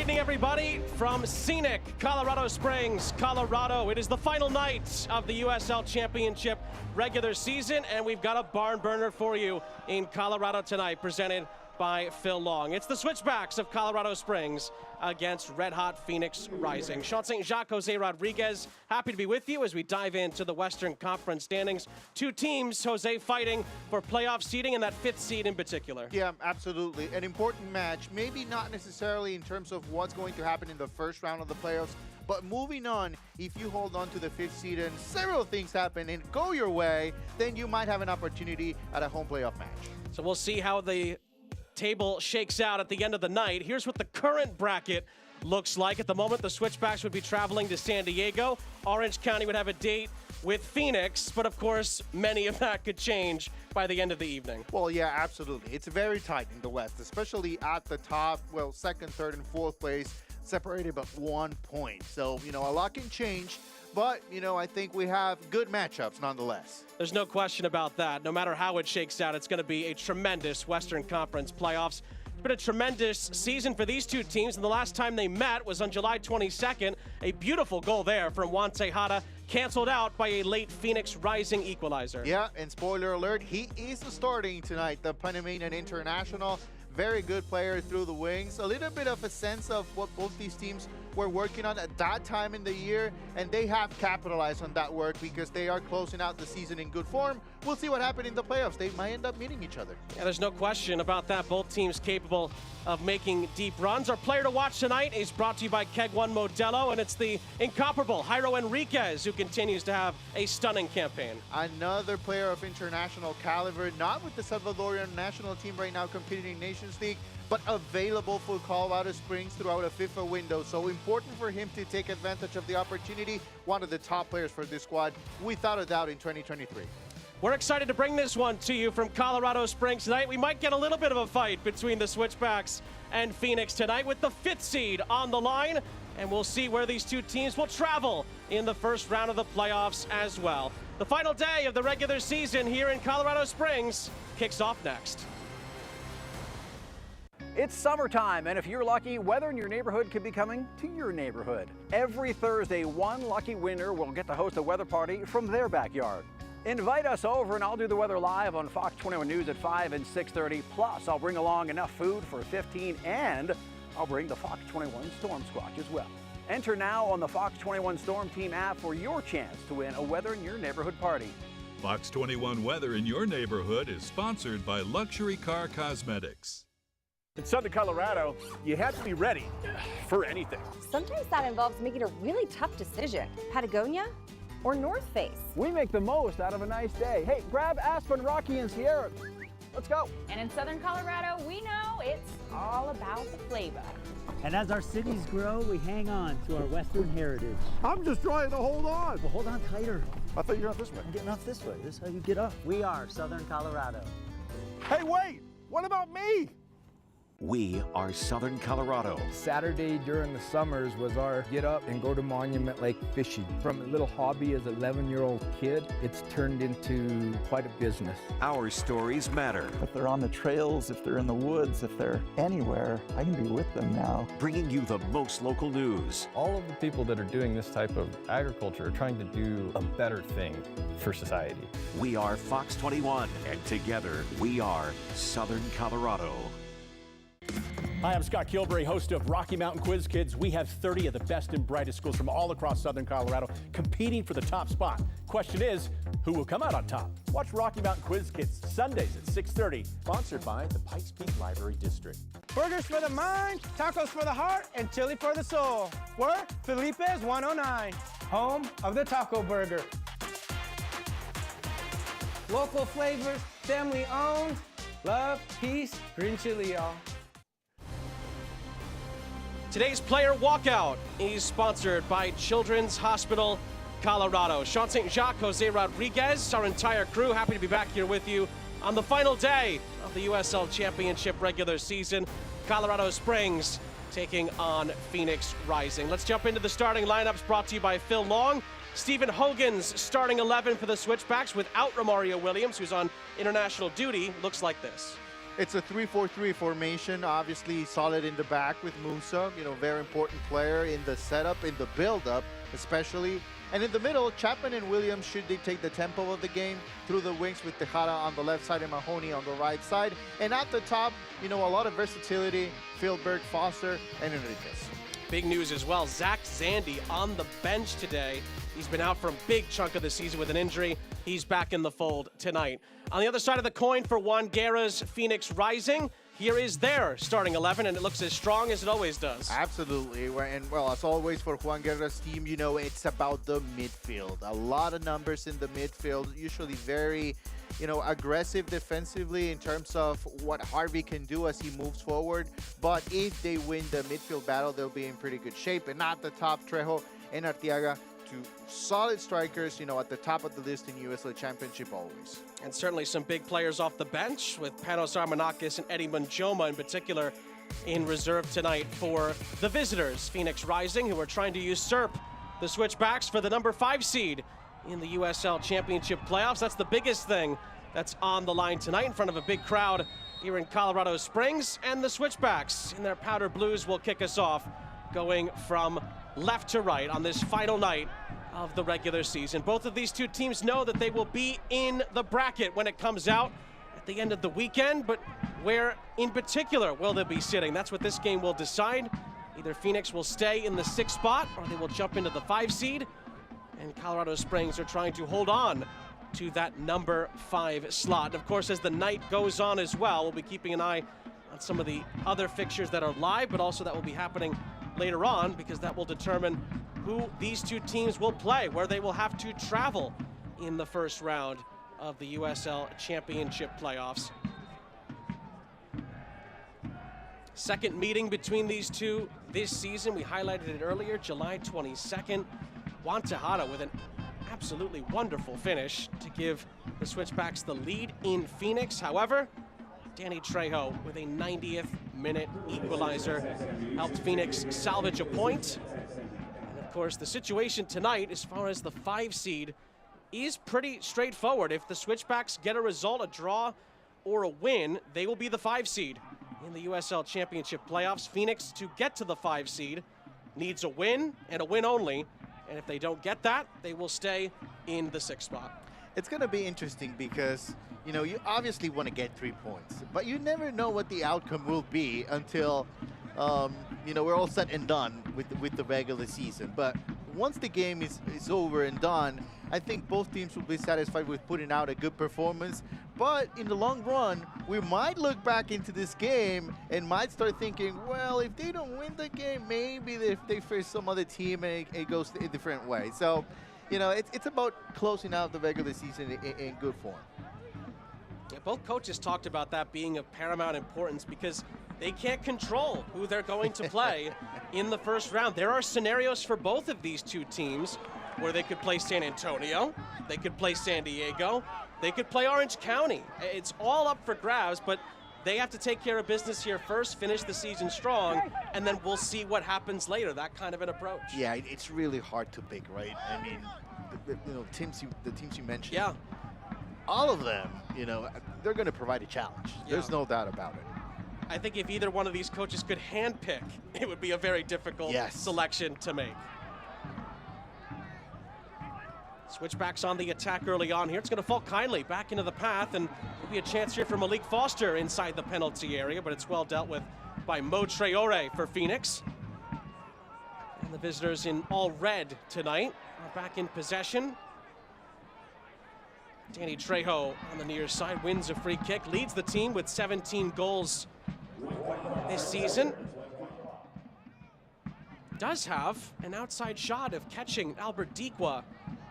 evening, everybody, from scenic Colorado Springs, Colorado. It is the final night of the USL Championship regular season, and we've got a barn burner for you in Colorado tonight, presented by Phil Long. It's the Switchbacks of Colorado Springs against Red Hot Phoenix Rising. Sean St. Jacques, Jose Rodriguez, happy to be with you as we dive into the Western Conference standings. Two teams, Jose, fighting for playoff seeding and that fifth seed in particular. Yeah, absolutely. An important match, maybe not necessarily in terms of what's going to happen in the first round of the playoffs, but moving on, if you hold on to the fifth seed and several things happen and go your way, then you might have an opportunity at a home playoff match. So we'll see how the table shakes out at the end of the night. Here's what the current bracket looks like. At the moment, the Switchbacks would be traveling to San Diego. Orange County would have a date with Phoenix, but of course, many of that could change by the end of the evening. Well, yeah, absolutely. It's very tight in the West, especially at the top. Well, second, third, and fourth place, separated by 1 point. So, a lot can change. But, I think we have good matchups nonetheless. There's no question about that. No matter how it shakes out, it's going to be a tremendous Western Conference playoffs. It's been a tremendous season for these two teams, and the last time they met was on July 22nd. A beautiful goal there from Juan Tejada, canceled out by a late Phoenix Rising equalizer. Yeah, and spoiler alert, he is starting tonight, the Panamanian international. Very good player through the wings. A little bit of a sense of what both these teams were working on at that time in the year, and they have capitalized on that work because they are closing out the season in good form. We'll see what happens in the playoffs. They might end up meeting each other. Yeah, there's no question about that. Both teams capable of making deep runs. Our player to watch tonight is brought to you by Keg One Modelo, and it's the incomparable Jairo Enriquez who continues to have a stunning campaign. Another player of international caliber, not with the Salvadorian national team right now competing in Nations League, but available for Colorado Springs throughout a FIFA window. So important for him to take advantage of the opportunity. One of the top players for this squad, without a doubt, in 2023. We're excited to bring this one to you from Colorado Springs tonight. We might get a little bit of a fight between the Switchbacks and Phoenix tonight with the fifth seed on the line. And we'll see where these two teams will travel in the first round of the playoffs as well. The final day of the regular season here in Colorado Springs kicks off next. It's summertime, and if you're lucky, weather in your neighborhood could be coming to your neighborhood. Every Thursday, one lucky winner will get to host a weather party from their backyard. Invite us over, and I'll do the weather live on Fox 21 News at 5 and 6:30. Plus, I'll bring along enough food for 15, and I'll bring the Fox 21 Storm Squatch as well. Enter now on the Fox 21 Storm Team app for your chance to win a weather in your neighborhood party. Fox 21 Weather in your neighborhood is sponsored by Luxury Car Cosmetics. In Southern Colorado, you have to be ready for anything. Sometimes that involves making a really tough decision. Patagonia or North Face? We make the most out of a nice day. Hey, grab Aspen, Rocky, and Sierra. Let's go. And in Southern Colorado, we know it's all about the flavor. And as our cities grow, we hang on to our Western heritage. I'm just trying to hold on. Well, hold on tighter. I thought you were off this way. I'm getting off this way. This is how you get up. We are Southern Colorado. Hey, wait! What about me? We are Southern Colorado. Saturday during the summers was our get up and go to Monument Lake fishing. From a little hobby as an 11-year-old kid, it's turned into quite a business. Our stories matter. If they're on the trails, if they're in the woods, if they're anywhere, I can be with them now. Bringing you the most local news. All of the people that are doing this type of agriculture are trying to do a better thing for society. We are Fox 21, and together we are Southern Colorado. Hi, I'm Scott Kilbury, host of Rocky Mountain Quiz Kids. We have 30 of the best and brightest schools from all across Southern Colorado competing for the top spot. Question is, who will come out on top? Watch Rocky Mountain Quiz Kids Sundays at 6:30, sponsored by the Pikes Peak Library District. Burgers for the mind, tacos for the heart, and chili for the soul. We're Felipe's 109, home of the taco burger. Local flavors, family owned, love, peace, green chili, y'all. Today's player walkout is sponsored by Children's Hospital Colorado. Sean St. Jacques, Jose Rodriguez, our entire crew, happy to be back here with you on the final day of the USL Championship regular season. Colorado Springs taking on Phoenix Rising. Let's jump into the starting lineups brought to you by Phil Long. Stephen Hogan's starting 11 for the Switchbacks without Romario Williams, who's on international duty, looks like this. It's a 3-4-3 formation, obviously solid in the back with Musa, you know, very important player in the setup, in the build-up especially. And in the middle, Chapman and Williams should dictate the tempo of the game through the wings with Tejada on the left side and Mahoney on the right side. And at the top, you know, a lot of versatility, Philberg, Foster, and Enriquez. Big news as well, Zach Zandy on the bench today. He's been out for a big chunk of the season with an injury. He's back in the fold tonight. On the other side of the coin for Juan Guerra's Phoenix Rising, here is their starting 11, and it looks as strong as it always does. Absolutely, and well, as always for Juan Guerra's team, you know, it's about the midfield. A lot of numbers in the midfield, usually very, you know, aggressive defensively in terms of what Harvey can do as he moves forward. But if they win the midfield battle, they'll be in pretty good shape. And at the top, Trejo and Arteaga, two solid strikers, you know, at the top of the list in USL Championship always. And certainly some big players off the bench with Panos Armanakis and Eddie Munjoma in particular in reserve tonight for the visitors, Phoenix Rising, who are trying to usurp the Switchbacks for the number 5 seed in the USL Championship playoffs. That's the biggest thing that's on the line tonight in front of a big crowd here in Colorado Springs. And the Switchbacks in their powder blues will kick us off, going from left to right on this final night of the regular season. Both of these two teams know that they will be in the bracket when it comes out at the end of the weekend, but where in particular will they be sitting? That's what this game will decide. Either Phoenix will stay in the 6th spot or they will jump into the 5 seed, and Colorado Springs are trying to hold on to that number 5 slot. And of course, as the night goes on as well, we'll be keeping an eye on some of the other fixtures that are live, but also that will be happening later on, because that will determine who these two teams will play, where they will have to travel in the first round of the USL Championship playoffs. Second meeting between these two this season. We highlighted it earlier, July 22nd. Juan Tejada with an absolutely wonderful finish to give the Switchbacks the lead in Phoenix. However, Danny Trejo with a 90th minute equalizer helped Phoenix salvage a point. And of course, the situation tonight as far as the 5 seed is pretty straightforward. If the Switchbacks get a result, a draw or a win, they will be the 5 seed in the USL Championship playoffs. Phoenix, to get to the 5 seed, needs a win and a win only. And if they don't get that, they will stay in the 6th spot. It's going to be interesting because, you know, you obviously want to get 3 points, but you never know what the outcome will be until, you know, we're all set and done with the regular season. But once the game is over and done, I think both teams will be satisfied with putting out a good performance. But in the long run, we might look back into this game and might start thinking, well, if they don't win the game, maybe if they face some other team and it goes a different way. So, you know, it's about closing out the regular season in good form. Yeah, both coaches talked about that being of paramount importance because they can't control who they're going to play in the first round. There are scenarios for both of these two teams where they could play San Antonio, they could play San Diego, they could play Orange County. It's all up for grabs, but they have to take care of business here first, finish the season strong, and then we'll see what happens later, that kind of an approach. Yeah, it's really hard to pick, right? I mean, you know, the teams you mentioned. Yeah. All of them, you know, they're going to provide a challenge. Yeah. There's no doubt about it. I think if either one of these coaches could handpick, it would be a very difficult selection to make. Switchbacks on the attack early on here. It's going to fall kindly back into the path, and there'll be a chance here for Malik Foster inside the penalty area, but it's well dealt with by Mo Traore for Phoenix. And the visitors in all red tonight are back in possession. Danny Trejo on the near side wins a free kick, leads the team with 17 goals this season. Does have an outside shot of catching Albert Dikwa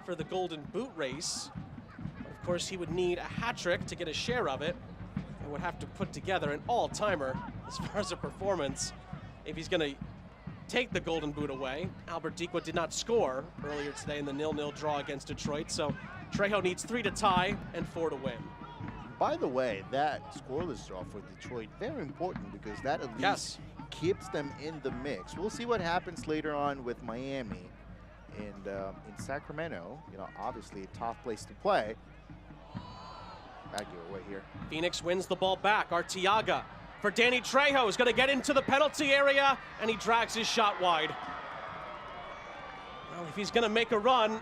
for the Golden Boot race. Of course, he would need a hat trick to get a share of it and would have to put together an all-timer as far as a performance if he's going to take the Golden Boot away. Albert Dikwa did not score earlier today in the 0-0 draw against Detroit, so Trejo needs 3 to tie and 4 to win. By the way, that scoreless draw for Detroit, very important because that at least keeps them in the mix. We'll see what happens later on with Miami. And in Sacramento, you know, obviously a tough place to play. bad giveaway here. Phoenix wins the ball back. Arteaga for Danny Trejo is going to get into the penalty area, and he drags his shot wide. Well, if he's going to make a run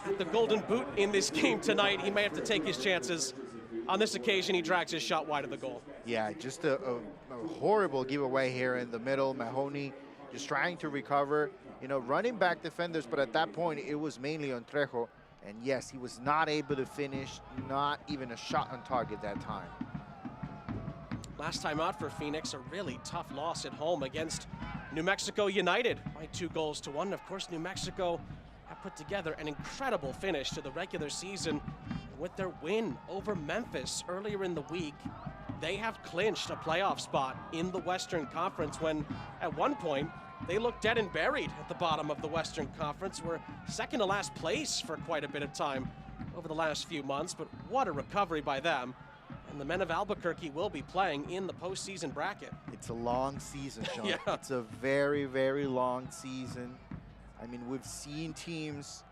at the golden boot in this game tonight, he may have to take his chances. On this occasion, he drags his shot wide of the goal. Yeah, just a horrible giveaway here in the middle. Mahoney just trying to recover, you know, running back defenders, but at that point, it was mainly on Trejo. And yes, he was not able to finish, not even a shot on target that time. Last time out for Phoenix, a really tough loss at home against New Mexico United by 2-1. Of course, New Mexico have put together an incredible finish to the regular season. With their win over Memphis earlier in the week, they have clinched a playoff spot in the Western Conference when, at one point, they looked dead and buried at the bottom of the Western Conference. Were second to last place for quite a bit of time over the last few months, but what a recovery by them. And the men of Albuquerque will be playing in the postseason bracket. It's a long season, Sean. Yeah. It's a very, very long season. I mean, we've seen teams,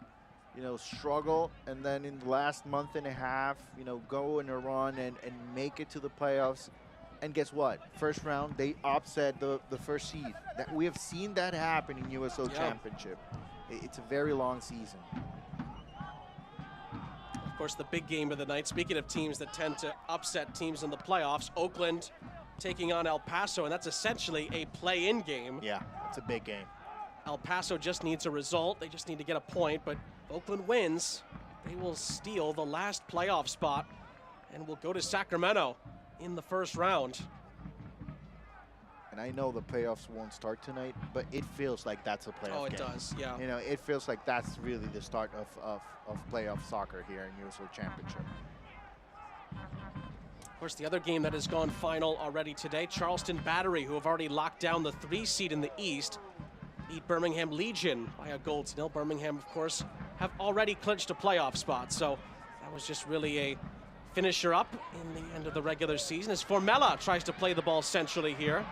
you know, struggle, and then in the last month and a half, you know, go in a run and make it to the playoffs. And guess what? First round, they upset the first seed. That we have seen that happen in USL Championship. It's a very long season. Of course, the big game of the night, speaking of teams that tend to upset teams in the playoffs, Oakland taking on El Paso, and that's essentially a play-in game. Yeah, it's a big game. El Paso just needs a result. They just need to get a point, but if Oakland wins, they will steal the last playoff spot and will go to Sacramento in the first round. And I know the playoffs won't start tonight, but it feels like that's a playoff game. Oh, it does, yeah. You know, it feels like that's really the start of playoff soccer here in USL Championship. Of course, the other game that has gone final already today, Charleston Battery, who have already locked down the 3 seed in the East, beat Birmingham Legion by a 0-0. Birmingham, of course, have already clinched a playoff spot, so that was just really a finisher up in the end of the regular season as Formella tries to play the ball centrally here.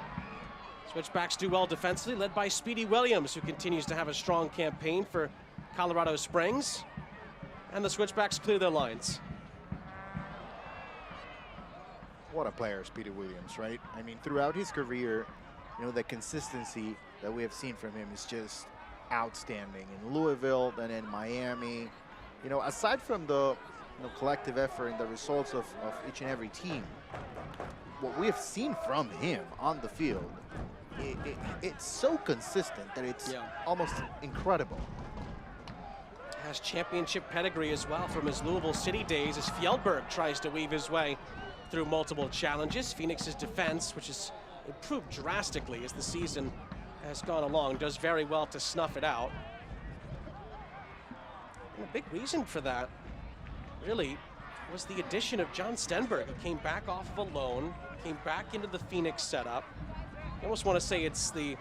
Switchbacks do well defensively, led by Speedy Williams, who continues to have a strong campaign for Colorado Springs. And the Switchbacks clear their lines. What a player, Speedy Williams, right? I mean, throughout his career, you know, the consistency that we have seen from him is just outstanding. In Louisville, then in Miami. You know, aside from the collective effort and the results of each and every team, what we have seen from him on the field, it's so consistent that it's almost incredible. Has championship pedigree as well from his Louisville City days as Fjellberg tries to weave his way through multiple challenges. Phoenix's defense, which has improved drastically as the season has gone along, does very well to snuff it out. And a big reason for that really was the addition of John Stenberg, who came back off of a loan, came back into the Phoenix setup. I almost want to say it's the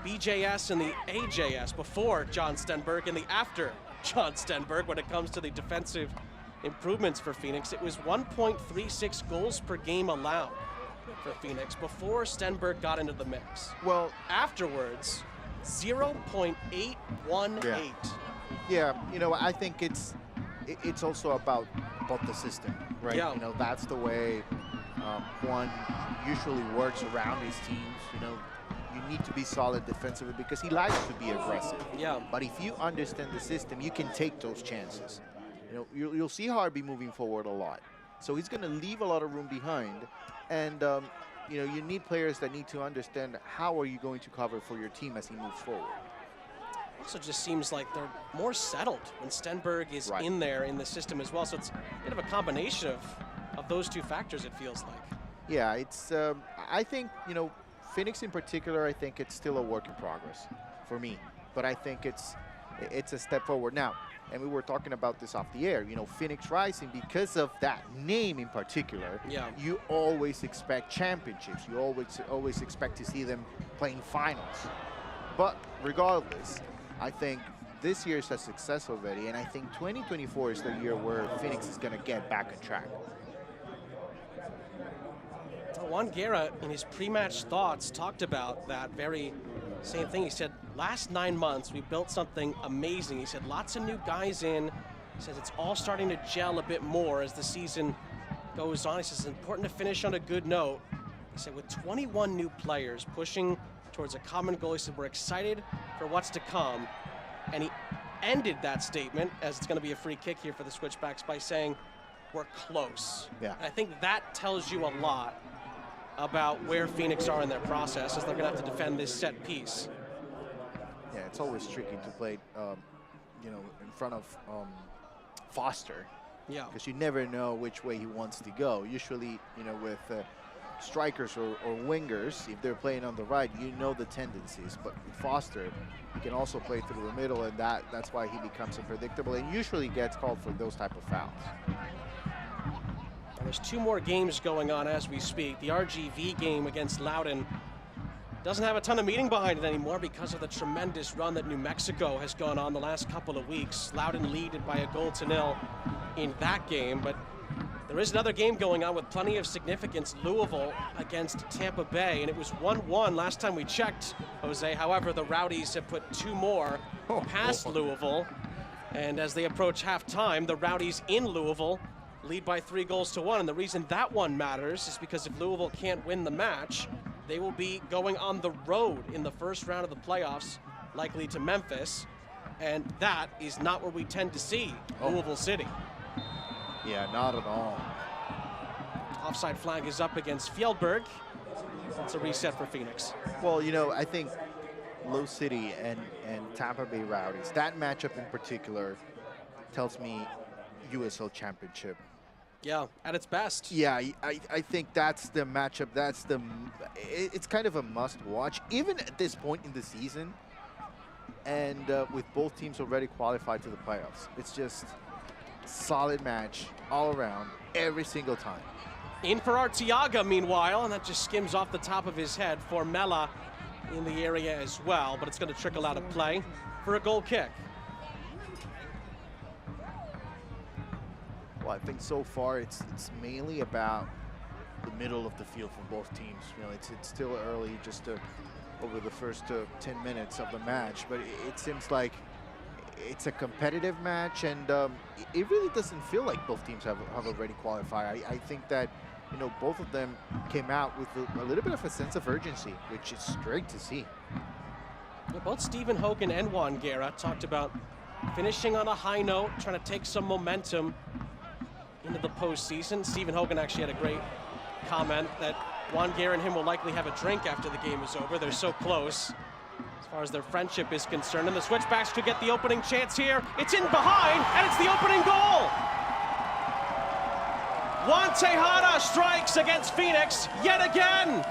BJS and the AJS before John Stenberg and the after John Stenberg when it comes to the defensive improvements for Phoenix. It was 1.36 goals per game allowed for Phoenix before Stenberg got into the mix. Well, afterwards, 0.818. Yeah, you know, I think it's also about the system, right? Yeah. You know, that's the way Juan usually works around his teams. You know, you need to be solid defensively because he likes to be aggressive. Yeah. But if you understand the system, you can take those chances. You know, you'll see Harvey moving forward a lot. So he's going to leave a lot of room behind. And, you know, you need players that need to understand how are you going to cover for your team as he moves forward. Also just seems like they're more settled when Stenberg is in there in the system as well. So it's a bit of a combination of those two factors, it feels like. Yeah, it's, I think, you know, Phoenix in particular, I think it's still a work in progress for me. But I think it's a step forward. Now, and we were talking about this off the air, you know, Phoenix Rising, because of that name in particular, you always expect championships. You always expect to see them playing finals. But regardless, I think this year is a success already, and I think 2024 is the year where Phoenix is going to get back on track. Juan Guerra, in his pre-match thoughts, talked about that very same thing. He said, last 9 months, we built something amazing. He said, lots of new guys in. He says it's all starting to gel a bit more as the season goes on, he says it's important to finish on a good note. He said with 21 new players pushing towards a common goal, he said we're excited for what's to come. And he ended that statement, as it's going to be a free kick here for the Switchbacks, by saying we're close. Yeah. And I think that tells you a lot about where Phoenix are in their process, as they're going to have to defend this set piece. Yeah, it's always tricky to play, you know, in front of Foster. Yeah. Because you never know which way he wants to go. Usually, you know, with strikers or wingers, if they're playing on the right, you know the tendencies. But with Foster, he can also play through the middle, and that's why he becomes unpredictable and usually gets called for those type of fouls. There's 2 more games going on as we speak. The RGV game against Loudoun doesn't have a ton of meaning behind it anymore because of the tremendous run that New Mexico has gone on the last couple of weeks. Loudoun leaded by 1-0 in that game, but there is another game going on with plenty of significance. Louisville against Tampa Bay, and it was 1-1 last time we checked, Jose. However, the Rowdies have put 2 more past Louisville, and as they approach halftime, the Rowdies in Louisville lead by 3-1. And the reason that one matters is because if Louisville can't win the match, they will be going on the road in the first round of the playoffs, likely to Memphis, and that is not where we tend to see Louisville City. Yeah, not at all. Offside flag is up against Fjellberg. It's a reset for Phoenix. Well, you know, I think Low City and Tampa Bay Rowdies, that matchup in particular tells me USL Championship. Yeah, at its best. Yeah, I think that's the matchup. It's kind of a must-watch, even at this point in the season, and with both teams already qualified to the playoffs. It's just solid match all around, every single time. In for Arteaga, meanwhile, and that just skims off the top of his head. Formella in the area as well, but it's going to trickle out of play for a goal kick. Well, I think so far it's mainly about the middle of the field for both teams. You know, it's still early, just over the first 10 minutes of the match, but it seems like it's a competitive match, and it really doesn't feel like both teams have already qualified. I think that, you know, both of them came out with a little bit of a sense of urgency, which is great to see. Yeah, both Stephen Hogan and Juan Guerra talked about finishing on a high note, trying to take some momentum into the postseason. Stephen Hogan actually had a great comment that Juan Guerra and him will likely have a drink after the game is over. They're so close as far as their friendship is concerned. And the Switchbacks could get the opening chance here. It's in behind, and it's the opening goal. Juan Tejada strikes against Phoenix yet again.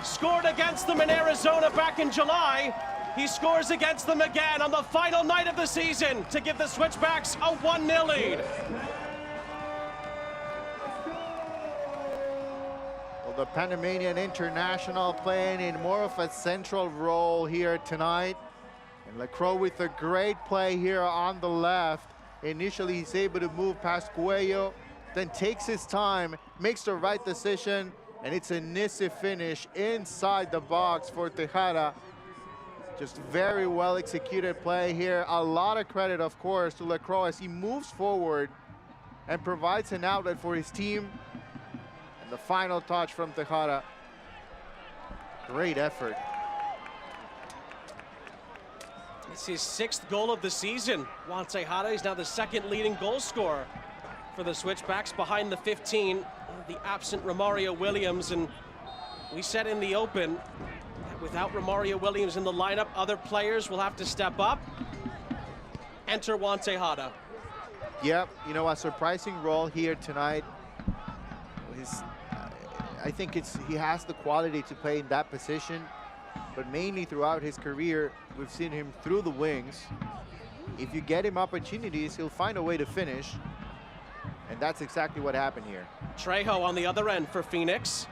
Scored against them in Arizona back in July. He scores against them again on the final night of the season to give the Switchbacks a 1-0 lead. The Panamanian international playing in more of a central role here tonight. And Lacroix with a great play here on the left. Initially, he's able to move past Cuello, then takes his time, makes the right decision, and it's an easy finish inside the box for Tejada. Just very well executed play here. A lot of credit, of course, to Lacroix as he moves forward and provides an outlet for his team. And the final touch from Tejada. Great effort. It's his 6th goal of the season. Juan Tejada is now the 2nd leading goal scorer for the Switchbacks, behind the 15, the absent Romario Williams. And we said in the open that without Romario Williams in the lineup, other players will have to step up. Enter Juan Tejada. Yep, you know, a surprising role here tonight. I think he has the quality to play in that position, but mainly throughout his career, we've seen him through the wings. If you get him opportunities, he'll find a way to finish, and that's exactly what happened here. Trejo on the other end for Phoenix.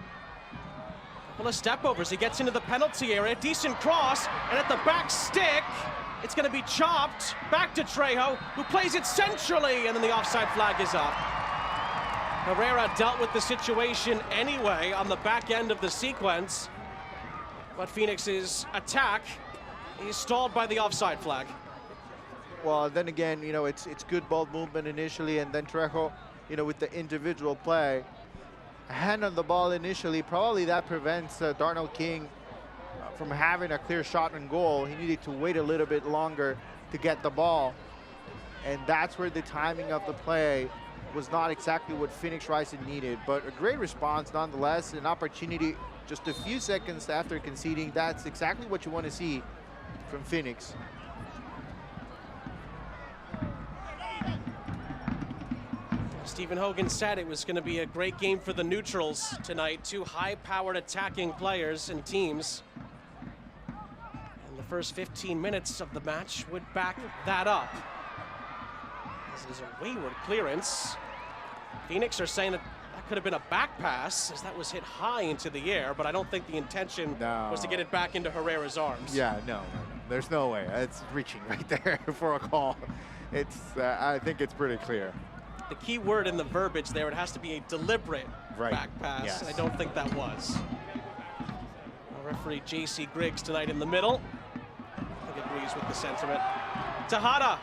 Couple of step overs, he gets into the penalty area, decent cross, and at the back stick, it's gonna be chopped back to Trejo, who plays it centrally, and then the offside flag is up. Herrera dealt with the situation anyway on the back end of the sequence, but Phoenix's attack is stalled by the offside flag. Well, then again, you know, it's good ball movement initially, and then Trejo with the individual play. A hand on the ball initially, probably that prevents Darnell King from having a clear shot on goal. He needed to wait a little bit longer to get the ball. And that's where the timing of the play was not exactly what Phoenix Rising needed, but a great response nonetheless, an opportunity just a few seconds after conceding. That's exactly what you want to see from Phoenix. Stephen Hogan said it was going to be a great game for the neutrals tonight. Two high-powered attacking players and teams. And the first 15 minutes of the match would back that up. This is a wayward clearance. Phoenix are saying that could have been a back pass, as that was hit high into the air, but I don't think the intention was to get it back into Herrera's arms. Yeah, no. There's no way. It's reaching right there for a call. I think it's pretty clear. The key word in the verbiage there, it has to be a deliberate back pass. Yes. And I don't think that was. Referee J.C. Griggs tonight in the middle. I think agrees with the sentiment. Tejada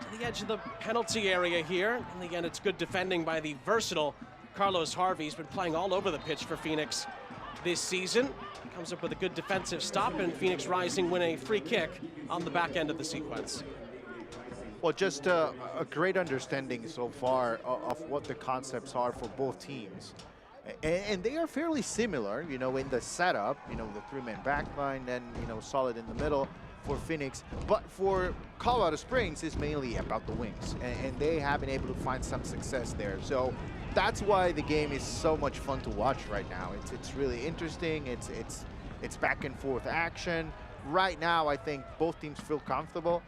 to the edge of the penalty area here. And again, it's good defending by the versatile Carlos Harvey. He's been playing all over the pitch for Phoenix this season. Comes up with a good defensive stop, and Phoenix Rising win a free kick on the back end of the sequence. Well, just a great understanding so far of what the concepts are for both teams. And they are fairly similar, in the setup, the three-man back line, and, solid in the middle for Phoenix. But for Colorado Springs, it's mainly about the wings, and they have been able to find some success there. So that's why the game is so much fun to watch right now. It's really interesting. It's back and forth action. Right now, I think both teams feel comfortable,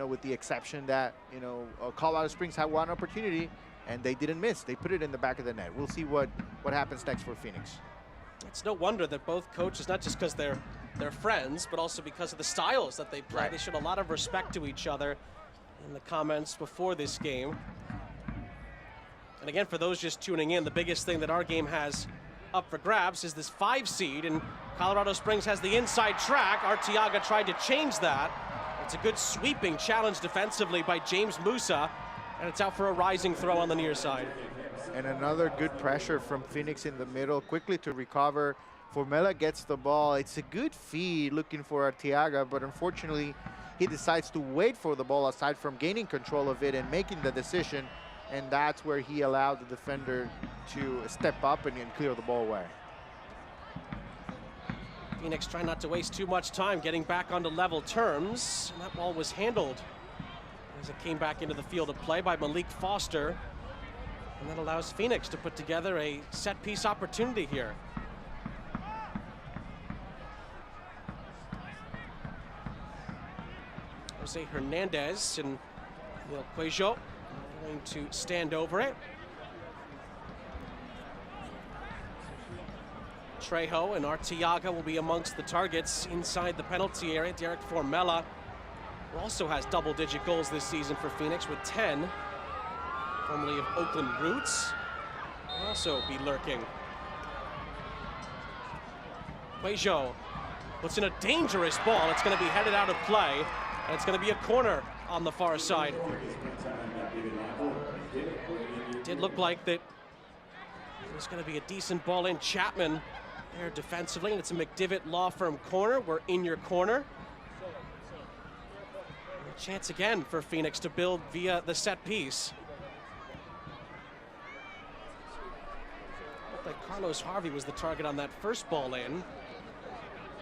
with the exception that, Colorado Springs had one opportunity and they didn't miss. They put it in the back of the net. We'll see what happens next for Phoenix. It's no wonder that both coaches, not just because they're friends, but also because of the styles that they play. Right. They showed a lot of respect to each other in the comments before this game. And again, for those just tuning in, the biggest thing that our game has up for grabs is this 5 seed, and Colorado Springs has the inside track. Arteaga tried to change that. It's a good sweeping challenge defensively by James Musa, and it's out for a rising throw on the near side. And another good pressure from Phoenix in the middle, quickly to recover. Formella gets the ball. It's a good feed looking for Arteaga, but unfortunately, he decides to wait for the ball aside from gaining control of it and making the decision. And that's where he allowed the defender to step up and clear the ball away. Phoenix trying not to waste too much time getting back onto level terms. And that ball was handled as it came back into the field of play by Malik Foster. And that allows Phoenix to put together a set-piece opportunity here. Jose Hernandez and Will Cuejo going to stand over it. Trejo and Arteaga will be amongst the targets inside the penalty area. Derek Formella, who also has double-digit goals this season for Phoenix with 10, formerly of Oakland Roots, will also be lurking. Cuejo puts in a dangerous ball. It's going to be headed out of play, and it's going to be a corner on the far side. It did look like that it was going to be a decent ball in. Chapman there defensively, and it's a McDivitt Law Firm corner. We're in your corner. A chance again for Phoenix to build via the set piece. Looked like Carlos Harvey was the target on that first ball in.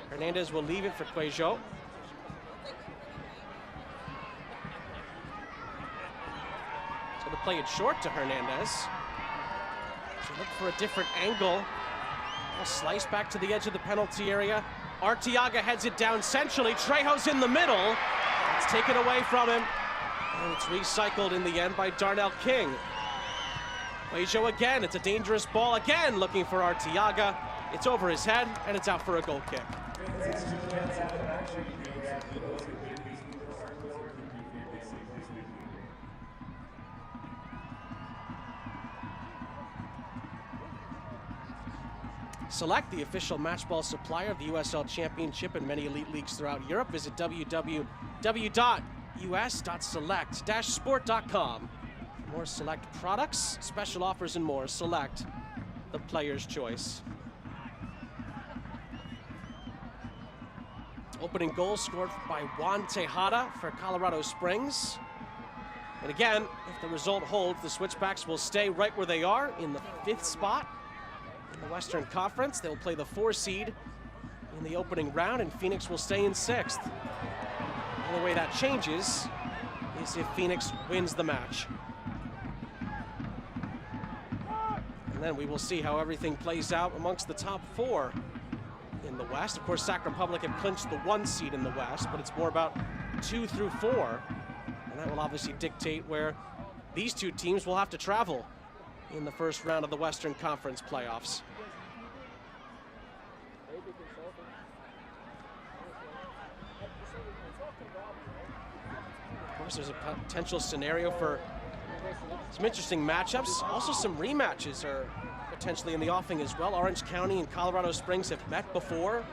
Hernandez will leave it for Cuejo. He's going to play it short to Hernandez. So look for a different angle. A slice back to the edge of the penalty area. Arteaga heads it down centrally. Trejo's in the middle. It's taken away from him. And it's recycled in the end by Darnell King. Cuejo again. It's a dangerous ball again, looking for Arteaga. It's over his head, and it's out for a goal kick. Select, the official match ball supplier of the USL Championship and many elite leagues throughout Europe. Visit www.us.select-sport.com for more select products, special offers and more. Select the player's choice. Opening goal scored by Juan Tejada for Colorado Springs. And again, if the result holds, the Switchbacks will stay right where they are in the 5th spot in the Western Conference. They'll play the 4 seed in the opening round, and Phoenix will stay in 6th. The only way that changes is if Phoenix wins the match. And then we will see how everything plays out amongst the top 4 in the West. Of course, Sac Republic have clinched the 1 seed in the West, but it's more about 2 through 4. And that will obviously dictate where these 2 teams will have to travel in the first round of the Western Conference playoffs. Of course, there's a potential scenario for some interesting matchups. Also, some rematches are potentially in the offing as well. Orange County and Colorado Springs have met before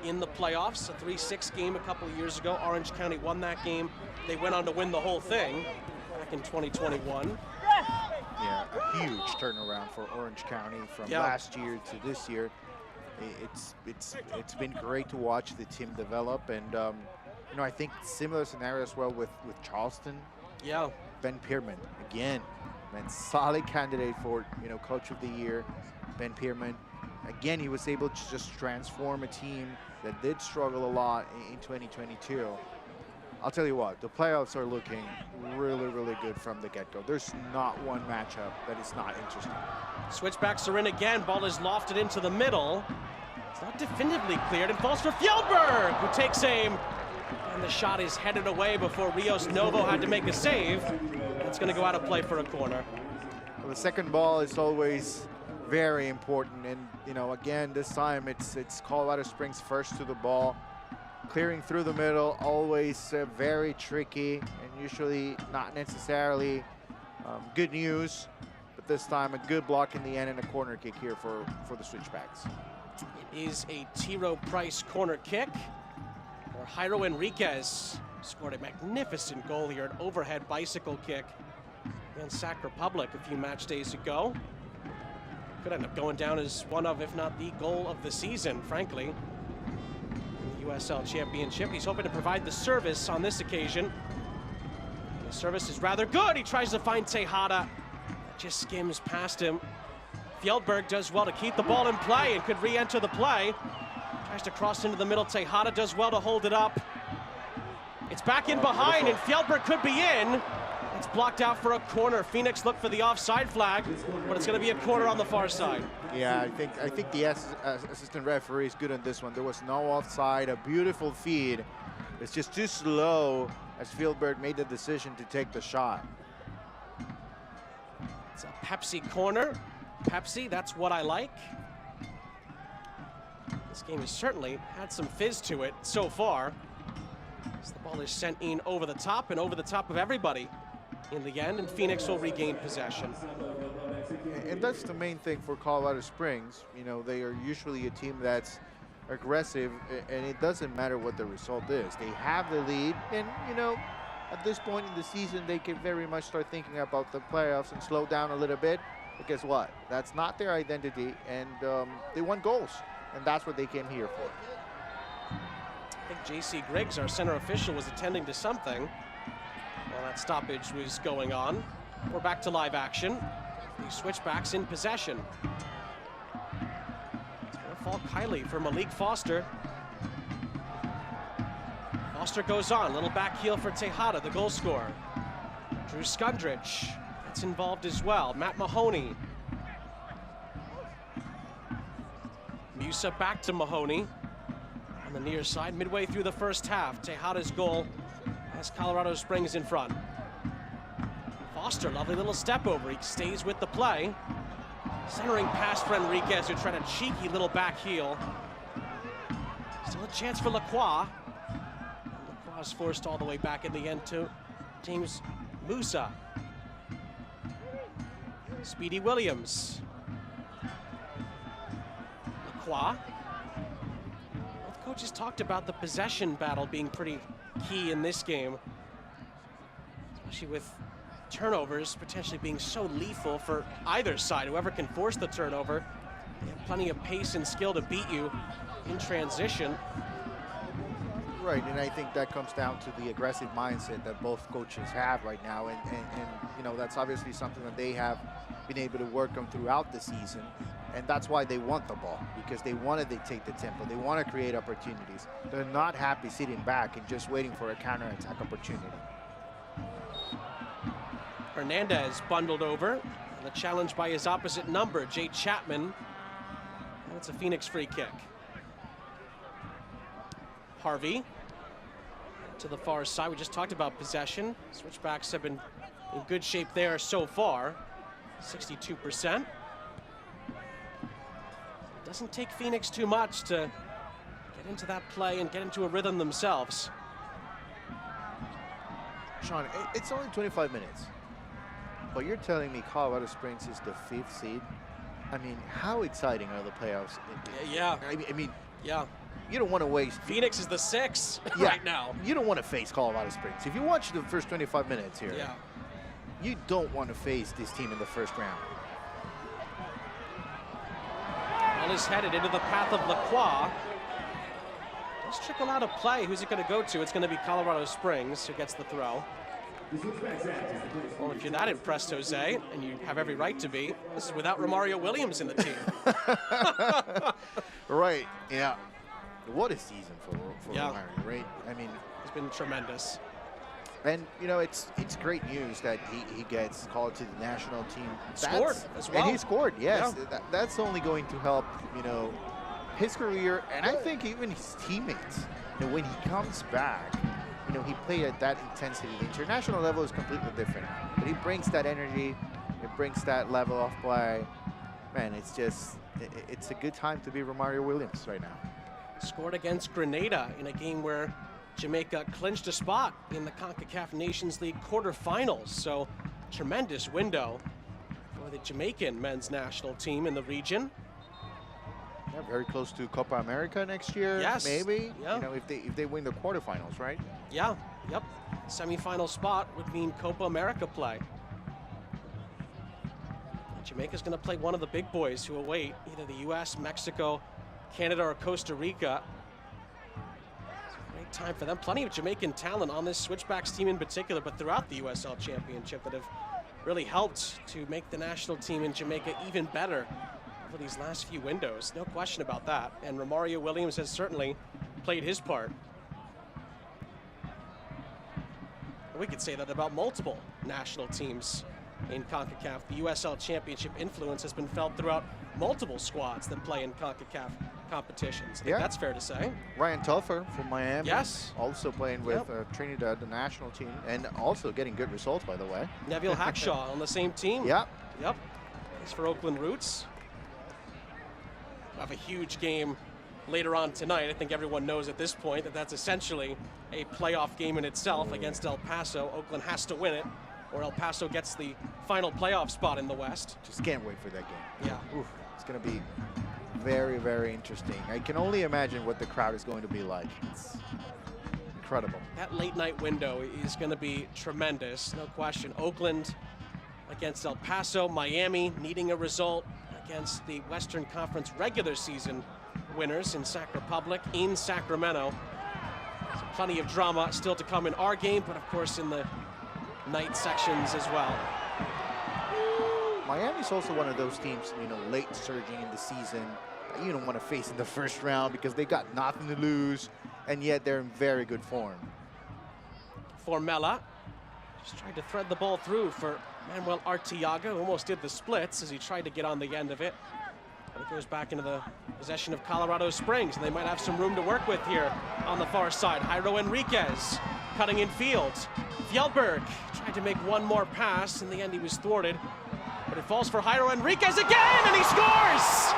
in the playoffs. A 3-6 game a couple of years ago. Orange County won that game. They went on to win the whole thing back in 2021. Yeah, a huge turnaround for Orange County from last year to this year. It's been great to watch the team develop, and you know, I think similar scenario as well with Charleston. Yeah. Ben Pierman again, man, solid candidate for, you know, Coach of the Year. Ben Pierman, again, he was able to just transform a team that did struggle a lot in 2022. I'll tell you what, the playoffs are looking really, really good from the get-go. There's not one matchup that is not interesting. Switchbacks are in again. Ball is lofted into the middle. It's not definitively cleared and falls for Fjellberg, who takes aim. And the shot is headed away before Rios Novo had to make a save. It's going to go out of play for a corner. Well, the second ball is always very important. And, you know, again, this time it's Colorado Springs first to the ball. Clearing through the middle, always very tricky and usually not necessarily good news. But this time a good block in the end and a corner kick here for the Switchbacks. It is a Tiro Price corner kick. Or Jairo Enriquez scored a magnificent goal here, an overhead bicycle kick against Sac Republic a few match days ago. Could end up going down as one of, if not the goal of the season, frankly. USL Championship. He's hoping to provide the service on this occasion. The service is rather good. He tries to find Tejada. That just skims past him. Fjellberg does well to keep the ball in play and could re-enter the play. Tries to cross into the middle. Tejada does well to hold it up. It's back in behind, and Fjellberg could be in. It's blocked out for a corner. Phoenix looked for the offside flag, but it's going to be a corner on the far side. Yeah, I think the assistant referee is good on this one. There was no offside, a beautiful feed. It's just too slow as Fjellberg made the decision to take the shot. It's a Pepsi corner. Pepsi, that's what I like. This game has certainly had some fizz to it so far. As the ball is sent in over the top and over the top of everybody in the end, and Phoenix will regain possession. And that's the main thing for Colorado Springs. You know, they are usually a team that's aggressive, and it doesn't matter what the result is. They have the lead, and, you know, at this point in the season, they can very much start thinking about the playoffs and slow down a little bit. But guess what? That's not their identity, and they want goals, and that's what they came here for. I think J.C. Griggs, our center official, was attending to something while that stoppage was going on. We're back to live action. The Switchbacks in possession. It's going to fall Kylie for Malik Foster. Foster goes on, little back heel for Tejada, the goal scorer. Drew Skundrich gets involved as well. Matt Mahoney. Musa back to Mahoney. On the near side, midway through the first half, Tejada's goal has Colorado Springs in front. Foster, lovely little step over. He stays with the play. Centering pass for Enriquez, who tried a cheeky little back heel. Still a chance for Lacroix. Lacroix is forced all the way back in the end to James Musa. Speedy Williams. Lacroix. Both coaches talked about the possession battle being pretty key in this game, especially with turnovers potentially being so lethal for either side. Whoever can force the turnover, they have plenty of pace and skill to beat you in transition. Right, and I think that comes down to the aggressive mindset that both coaches have right now, and you know, that's obviously something that they have been able to work on throughout the season, and that's why they want the ball, because they want to dictate the tempo, they want to create opportunities. They're not happy sitting back and just waiting for a counter-attack opportunity. Hernandez bundled over, and the challenge by his opposite number, Jay Chapman, and it's a Phoenix free kick. Harvey to the far side. We just talked about possession. Switchbacks have been in good shape there so far, 62%. Doesn't take Phoenix too much to get into that play and get into a rhythm themselves. Sean, it's only 25 minutes, but you're telling me Colorado Springs is the 5th seed? I mean, how exciting are the playoffs? Yeah. I mean, yeah. You don't want to waste. Phoenix is the 6 yeah, right now. You don't want to face Colorado Springs. If you watch the first 25 minutes here, yeah, you don't want to face this team in the first round. Ball is headed into the path of Lacroix. Let's trickle out of play. Who's it going to go to? It's going to be Colorado Springs who gets the throw. Well, if you're that impressed, Jose, and you have every right to be, this is without Romario Williams in the team. Right, yeah. What a season for yeah. Romario, right? I mean, it's been tremendous. And, you know, it's great news that he gets called to the national team. Scored as well. And he scored, yes. Yeah. That's only going to help, you know, his career, and I think even his teammates. You know, when he comes back, you know, he played at that intensity. The international level is completely different, but he brings that energy, it brings that level of play. Man, it's just, it's a good time to be Romario Williams right now. Scored against Grenada in a game where Jamaica clinched a spot in the CONCACAF Nations League quarterfinals. So tremendous window for the Jamaican men's national team in the region. Yeah, very close to Copa America next year. Yes. Maybe. Yeah. You know, if they win the quarterfinals, right? Yeah. Yep. Semi-final spot would mean Copa America play. Jamaica's going to play one of the big boys who await either the U.S., Mexico, Canada, or Costa Rica. It's a great time for them. Plenty of Jamaican talent on this Switchbacks team in particular, but throughout the USL Championship that have really helped to make the national team in Jamaica even better over these last few windows. No question about that. And Romario Williams has certainly played his part. We could say that about multiple national teams in CONCACAF. The USL Championship influence has been felt throughout multiple squads that play in CONCACAF competitions. I think that's fair to say. Ryan Telfer from Miami. Yes. Also playing with Trinidad, the national team, and also getting good results, by the way. Neville Hackshaw on the same team. Yep. Yep. He's for Oakland Roots. We'll have a huge game later on tonight. I think everyone knows at this point that that's essentially a playoff game in itself against El Paso. Oakland has to win it, or El Paso gets the final playoff spot in the West. Just can't wait for that game. Yeah. Oof, it's going to be very, very interesting. I can only imagine what the crowd is going to be like. It's incredible. That late night window is going to be tremendous, no question. Oakland against El Paso, Miami needing a result against the Western Conference regular season winners in Sac Republic, in Sacramento. So plenty of drama still to come in our game, but of course in the night sections as well. Miami's also one of those teams, you know, late surging in the season that you don't want to face in the first round because they got nothing to lose, and yet they're in very good form. Formella just tried to thread the ball through for Manuel Arteaga, who almost did the splits as he tried to get on the end of it. But it goes back into the possession of Colorado Springs, and they might have some room to work with here on the far side. Jairo Enriquez cutting in field. Fjellberg tried to make one more pass. In the end, he was thwarted. But it falls for Jairo Enriquez again, and he scores!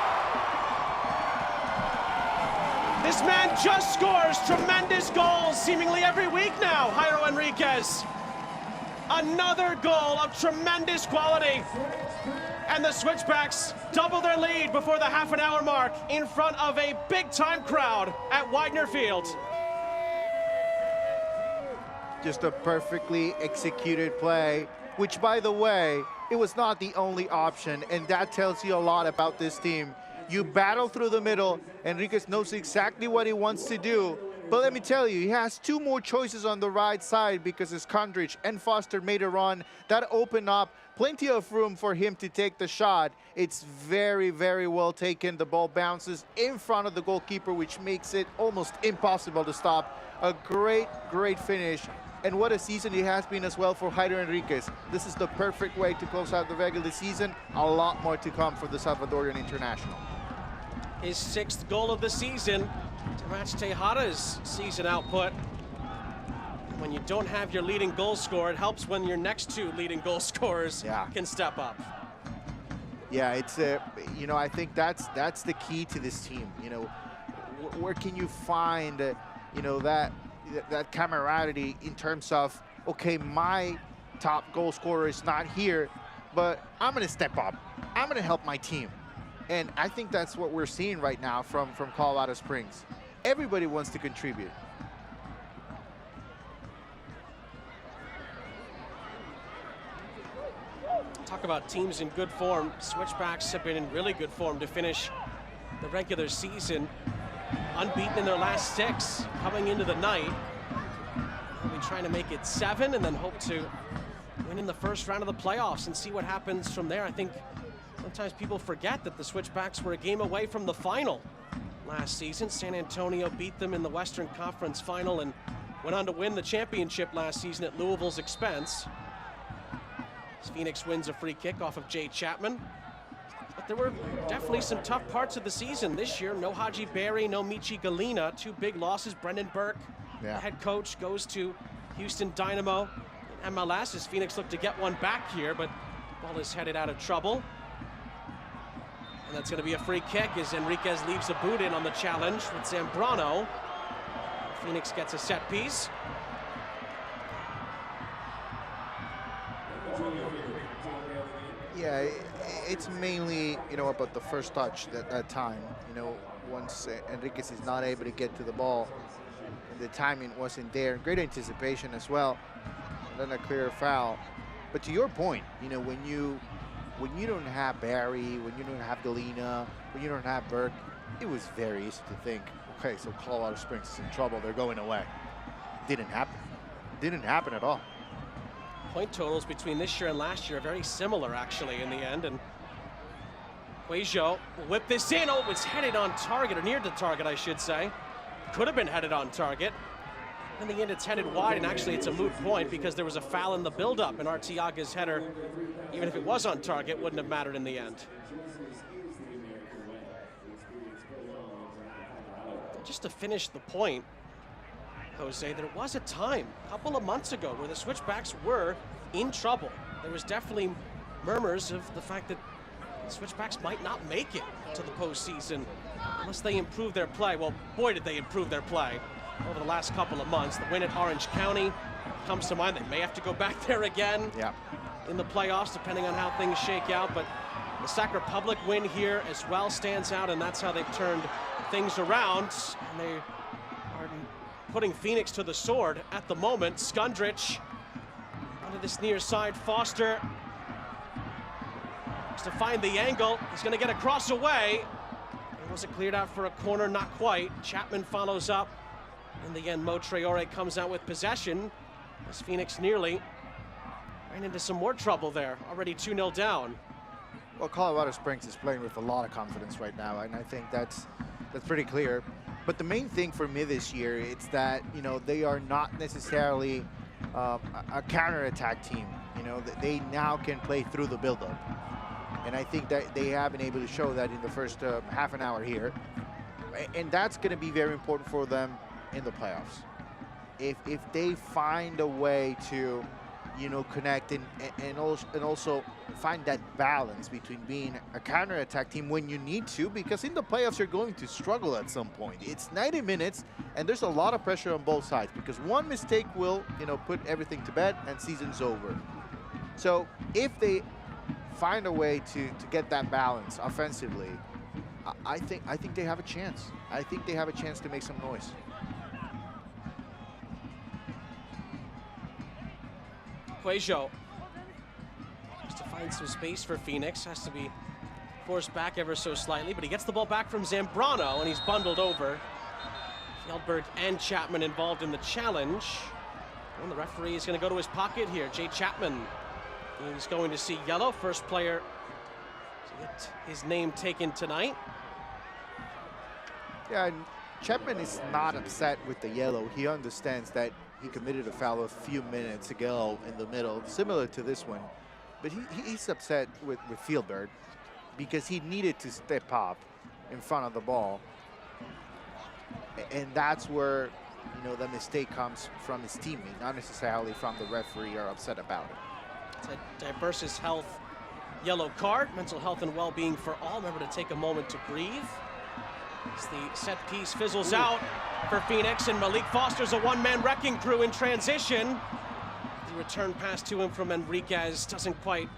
This man just scores tremendous goals seemingly every week now, Jairo Enriquez. Another goal of tremendous quality. And the Switchbacks double their lead before the half-an-hour mark in front of a big-time crowd at Widener Field. Just a perfectly executed play which, by the way, it was not the only option, and that tells you a lot about this team. You battle through the middle. Enriquez knows exactly what he wants to do. But let me tell you, he has two more choices on the right side because Skundrich and Foster made a run. That opened up plenty of room for him to take the shot. It's very, very well taken. The ball bounces in front of the goalkeeper, which makes it almost impossible to stop. A great, great finish. And what a season it has been as well for Jairo Enriquez. This is the perfect way to close out the regular season. A lot more to come for the Salvadorian international. His 6th goal of the season to match Tejada's season output. When you don't have your leading goal scorer, it helps when your next 2 leading goal scorers can step up. Yeah, it's you know, I think that's the key to this team. You know, where can you find you know, that camaraderie in terms of, okay, my top goal scorer is not here, but I'm going to step up. I'm going to help my team. And I think that's what we're seeing right now from Colorado Springs. Everybody wants to contribute. Talk about teams in good form. Switchbacks have been in really good form to finish the regular season. Unbeaten in their last 6 coming into the night. They'll be trying to make it 7 and then hope to win in the first round of the playoffs and see what happens from there. I think sometimes people forget that the Switchbacks were a game away from the final last season. San Antonio beat them in the Western Conference final and went on to win the championship last season at Louisville's expense. As Phoenix wins a free kick off of Jay Chapman. But there were definitely some tough parts of the season this year. No Haji Berry, no Michi Galina. 2 big losses. Brendan Burke, the head coach, goes to Houston Dynamo in MLS as Phoenix looked to get one back here, but the ball is headed out of trouble. And that's going to be a free kick as Enriquez leaves a boot in on the challenge with Zambrano. Phoenix gets a set piece. Yeah, it's mainly, you know, about the first touch that time. You know, once Enriquez is not able to get to the ball, the timing wasn't there. Great anticipation as well, and then a clear foul. But to your point, you know, when you don't have Barry, when you don't have Galina, when you don't have Burke, it was very easy to think, okay, so Colorado Springs is in trouble, they're going away. Didn't happen. Didn't happen at all. Point totals between this year and last year are very similar, actually, in the end. And Quajo will whip this in. Oh, it was headed on target, or near the target, I should say. Could have been headed on target. In the end, it's headed wide, and actually it's a moot point because there was a foul in the build-up, and Arteaga's header, even if it was on target, wouldn't have mattered in the end. Just to finish the point, Jose, there was a time a couple of months ago where the Switchbacks were in trouble. There was definitely murmurs of the fact that the Switchbacks might not make it to the postseason unless they improve their play. Well, boy, did they improve their play over the last couple of months. The win at Orange County comes to mind. They may have to go back there again in the playoffs, depending on how things shake out. But the Sac Republic win here as well stands out, and that's how they've turned things around. And they are putting Phoenix to the sword at the moment. Skundrich onto this near side. Foster has to find the angle. He's going to get a cross away. It wasn't cleared out for a corner, not quite. Chapman follows up. In the end, Mo Traore comes out with possession as Phoenix nearly ran into some more trouble there. Already 2-0 down. Well, Colorado Springs is playing with a lot of confidence right now, and I think that's pretty clear. But the main thing for me this year is that, you know, they are not necessarily a counterattack team. You know, they now can play through the buildup. And I think that they have been able to show that in the first half an hour here. And that's going to be very important for them in the playoffs. If they find a way to, you know, connect and also find that balance between being a counterattack team when you need to, because in the playoffs you're going to struggle at some point. It's 90 minutes and there's a lot of pressure on both sides because one mistake will, you know, put everything to bed and season's over. So if they find a way to get that balance offensively, I think they have a chance. I think they have a chance to make some noise. Quajo Finds some space for Phoenix. Has to be forced back ever so slightly, but he gets the ball back from Zambrano, and he's bundled over. Fjellberg and Chapman involved in the challenge. And the referee is going to go to his pocket here. Jay Chapman. He's going to see yellow. First player to get his name taken tonight. Yeah, and Chapman is not upset with the yellow. He understands that he committed a foul a few minutes ago in the middle, similar to this one. But he's upset with Fjellberg because he needed to step up in front of the ball. And that's where, you know, the mistake comes from his teammate, not necessarily from the referee or upset about it. It's a diversus health yellow card. Mental health and well-being for all. Remember to take a moment to breathe. As the set piece fizzles out for Phoenix, and Malik Foster's a one-man wrecking crew in transition. The return pass to him from Enriquez doesn't quite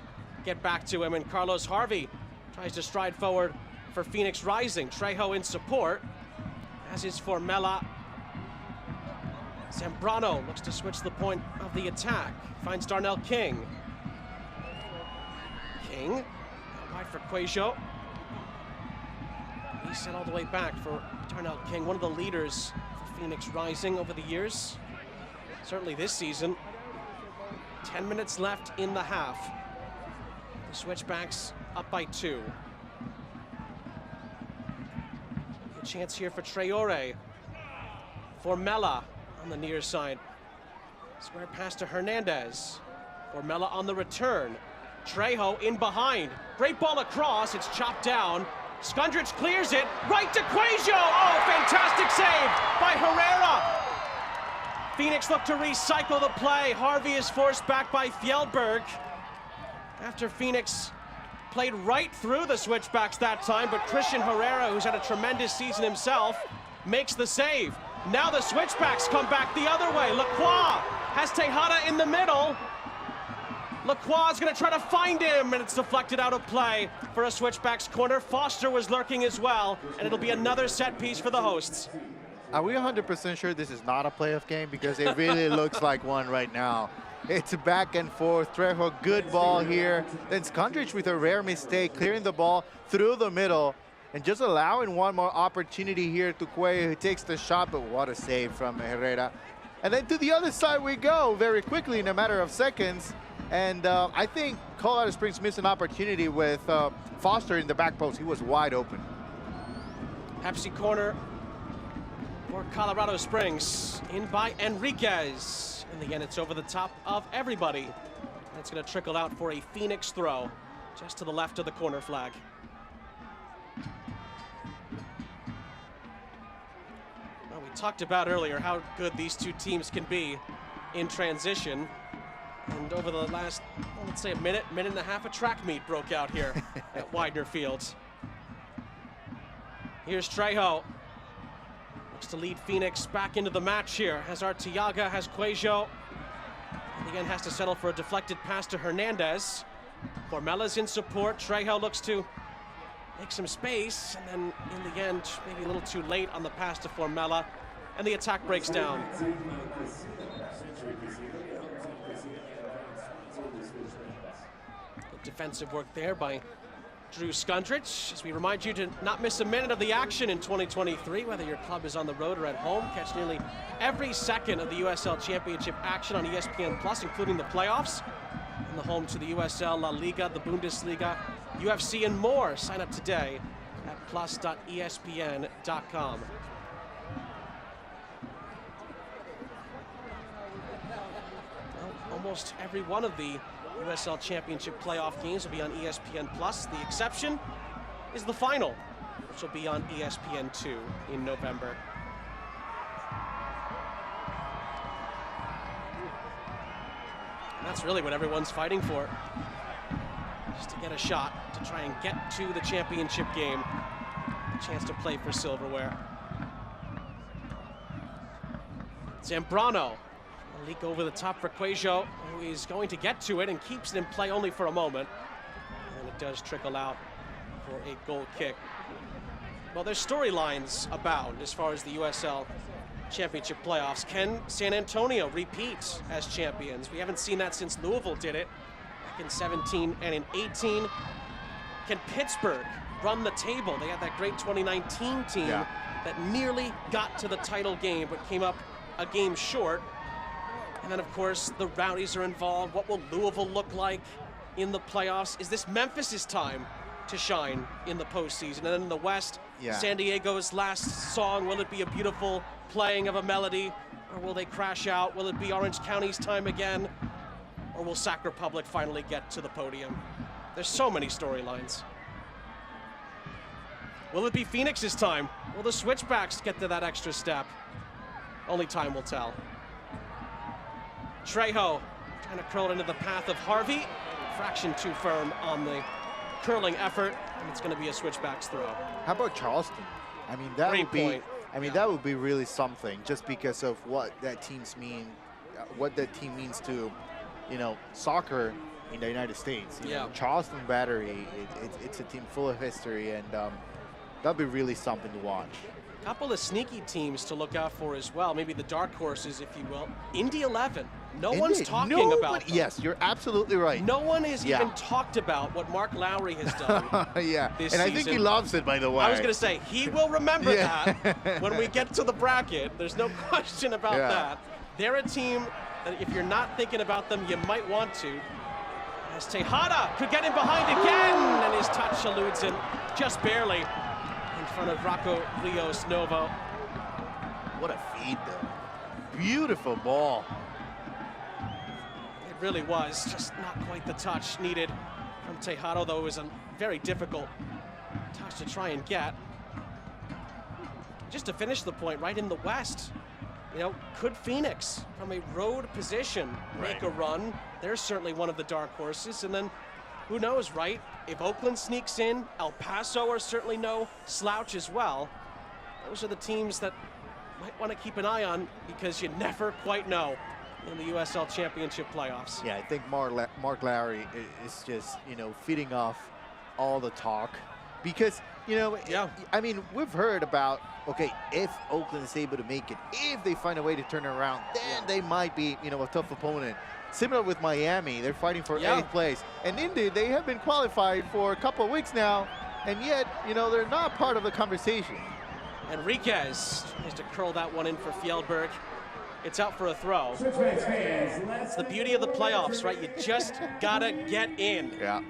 get back to him, and Carlos Harvey tries to stride forward for Phoenix Rising. Trejo in support, as is Formella. Zambrano looks to switch the point of the attack. Finds Darnell King. King, out wide for Quajo. He set all the way back for Darnell King, one of the leaders for Phoenix Rising over the years. Certainly this season. 10 minutes left in the half. The Switchbacks up by 2. A chance here for Traore. Formella on the near side. Square pass to Hernandez. Formella on the return. Trejo in behind. Great ball across. It's chopped down. Skundrich clears it. Right to Quajo. Oh, fantastic save by Herrera. Phoenix look to recycle the play. Harvey is forced back by Fjellberg. After Phoenix played right through the Switchbacks that time, but Christian Herrera, who's had a tremendous season himself, makes the save. Now the Switchbacks come back the other way. Lacroix has Tejada in the middle. Lacroix is going to try to find him, and it's deflected out of play for a Switchbacks corner. Foster was lurking as well, and it'll be another set piece for the hosts. Are we 100% sure this is not a playoff game? Because it really looks like one right now. It's a back and forth. Trejo, good ball here. Then Skundrich with a rare mistake, clearing the ball through the middle and just allowing one more opportunity here to Cuellar, who takes the shot, but what a save from Herrera. And then to the other side we go very quickly in a matter of seconds. And I think Colorado Springs missed an opportunity with Foster in the back post. He was wide open. Pepsi corner for Colorado Springs, in by Enriquez. In the end, it's over the top of everybody. And it's going to trickle out for a Phoenix throw, just to the left of the corner flag. Well, we talked about earlier how good these two teams can be in transition. And over the last, well, let's say a minute and a half, a track meet broke out here at Widener Field. Here's Trejo. Looks to lead Phoenix back into the match here. Has Arteaga, has Quajo. And again, has to settle for a deflected pass to Hernandez. Formella's in support. Trejo looks to make some space. And then in the end, maybe a little too late on the pass to Formella. And the attack breaks down. Defensive work there by Drew Skundrich. As we remind you to not miss a minute of the action in 2023, whether your club is on the road or at home. Catch nearly every second of the USL Championship action on ESPN Plus, including the playoffs. And the home to the USL La Liga, the Bundesliga, UFC, and more. Sign up today at plus.espn.com. Well, almost every one of the USL Championship playoff games will be on ESPN Plus. The exception is the final, which will be on ESPN2 in November. And that's really what everyone's fighting for, just to get a shot to try and get to the championship game, a chance to play for silverware. Zambrano. A leak over the top for Quajo, who is going to get to it and keeps it in play only for a moment. And it does trickle out for a goal kick. Well, there's storylines abound as far as the USL Championship playoffs. Can San Antonio repeat as champions? We haven't seen that since Louisville did it back in 17 and in 18. Can Pittsburgh run the table? They had that great 2019 team that nearly got to the title game, but came up a game short. And then, of course, the Rowdies are involved. What will Louisville look like in the playoffs? Is this Memphis' time to shine in the postseason? And then in the West, San Diego's last song, will it be a beautiful playing of a melody, or will they crash out? Will it be Orange County's time again, or will Sac Republic finally get to the podium? There's so many storylines. Will it be Phoenix's time? Will the Switchbacks get to that extra step? Only time will tell. Trejo trying to curl it into the path of Harvey. Fraction too firm on the curling effort, and it's going to be a Switchbacks throw. How about Charleston? I mean, that would be. I mean, that would be really something, just because of what that team's mean, what that team means to, you know, soccer in the United States. You know, Charleston Battery, it's a team full of history, and that'd be really something to watch. A couple of sneaky teams to look out for as well, maybe the dark horses, if you will. Indy 11. No one's talking about them. Yes, you're absolutely right. No one has even talked about what Mark Lowry has done this season. I think he loves it, by the way. I was going to say, he will remember that when we get to the bracket. There's no question about that. They're a team that if you're not thinking about them, you might want to. As Tejada could get him behind again, and his touch eludes him just barely in front of Rocco Rios Novo. What a feed, though. Beautiful ball. It really was, just not quite the touch needed from Tejada, though it was a very difficult touch to try and get. Just to finish the point, right in the West, you know, could Phoenix, from a road position, make a run? They're certainly one of the dark horses. And then, who knows, right? If Oakland sneaks in, El Paso are certainly no slouch as well. Those are the teams that might want to keep an eye on, because you never quite know in the USL Championship playoffs. Yeah, I think Mark Lowry is just, you know, feeding off all the talk. Because, you know, I mean, we've heard about, okay, if Oakland is able to make it, if they find a way to turn it around, then they might be, you know, a tough opponent. Similar with Miami, they're fighting for 8th place. And Indy, they have been qualified for a couple of weeks now, and yet, you know, they're not part of the conversation. Enriquez tries to curl that one in for Fjellberg. It's out for a throw. It's the beauty of the playoffs, right? You just gotta get in. Yeah.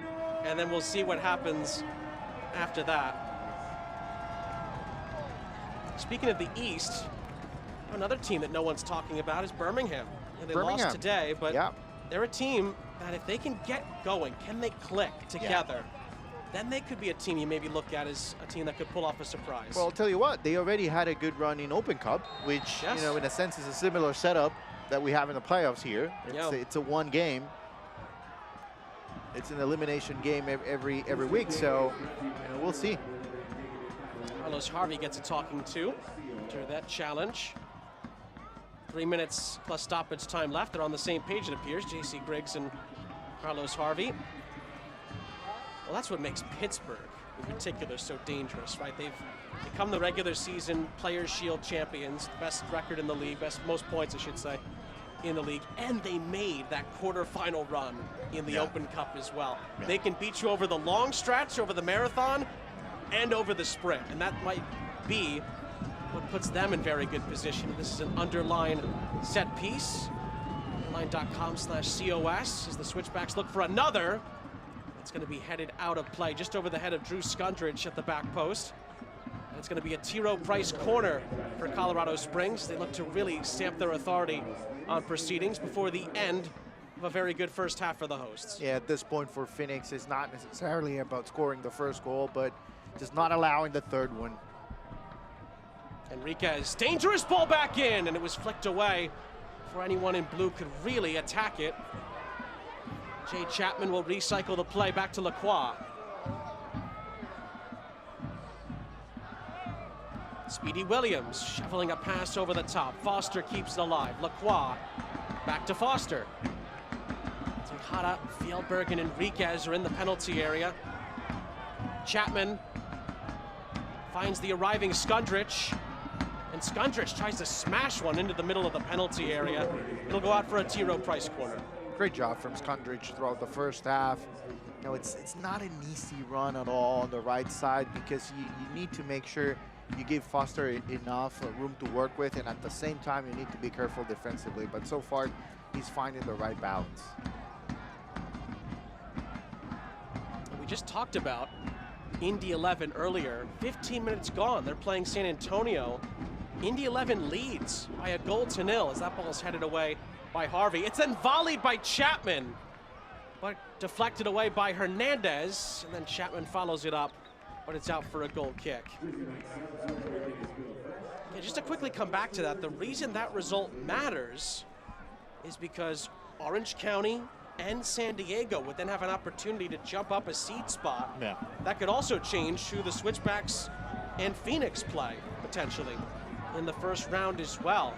And then we'll see what happens after that. Speaking of the East, another team that no one's talking about is Birmingham. And they lost today, but they're a team that if they can get going, can they click together, then they could be a team you maybe look at as a team that could pull off a surprise. Well, I'll tell you what, they already had a good run in Open Cup, which, you know, in a sense is a similar setup that we have in the playoffs here. It's a one game. It's an elimination game every week, so you know, we'll see. Carlos Harvey gets a talking to after that challenge. 3 minutes plus stoppage time left. They're on the same page, it appears. J.C. Griggs and Carlos Harvey. Well, that's what makes Pittsburgh in particular so dangerous, right? They've become the regular season Players' Shield champions, the best record in the league, most points, I should say, in the league, and they made that quarterfinal run in the Open Cup as well. They can beat you over the long stretch, over the marathon, and over the sprint, and that might be what puts them in very good position. This is an underline set piece. Underline.com/COS as the Switchbacks look for another. It's going to be headed out of play just over the head of Drew Skundrich at the back post. And it's going to be a T-Row Price corner for Colorado Springs. They look to really stamp their authority on proceedings before the end of a very good first half for the hosts. Yeah, at this point for Phoenix, it's not necessarily about scoring the first goal, but just not allowing the third one. Enriquez, dangerous ball back in, and it was flicked away before anyone in blue could really attack it. Jay Chapman will recycle the play back to Lacroix. Speedy Williams shoveling a pass over the top. Foster keeps it alive. Lacroix back to Foster. Tejada, Fjellberg, and Enriquez are in the penalty area. Chapman finds the arriving Skundrich, and Skundrich tries to smash one into the middle of the penalty area. It'll go out for a T-Row Price corner. Great job from Skundrich throughout the first half. You know, it's not an easy run at all on the right side because you need to make sure you give Foster enough room to work with, and at the same time, you need to be careful defensively. But so far, he's finding the right balance. We just talked about Indy 11 earlier. 15 minutes gone. They're playing San Antonio. Indy 11 leads by a 0-0 as that ball is headed away by Harvey. It's then volleyed by Chapman, but deflected away by Hernandez, and then Chapman follows it up, but it's out for a goal kick. Yeah, just to quickly come back to that, the reason that result matters is because Orange County and San Diego would then have an opportunity to jump up a seed spot. Yeah. That could also change who the Switchbacks and Phoenix play, potentially, in the first round as well.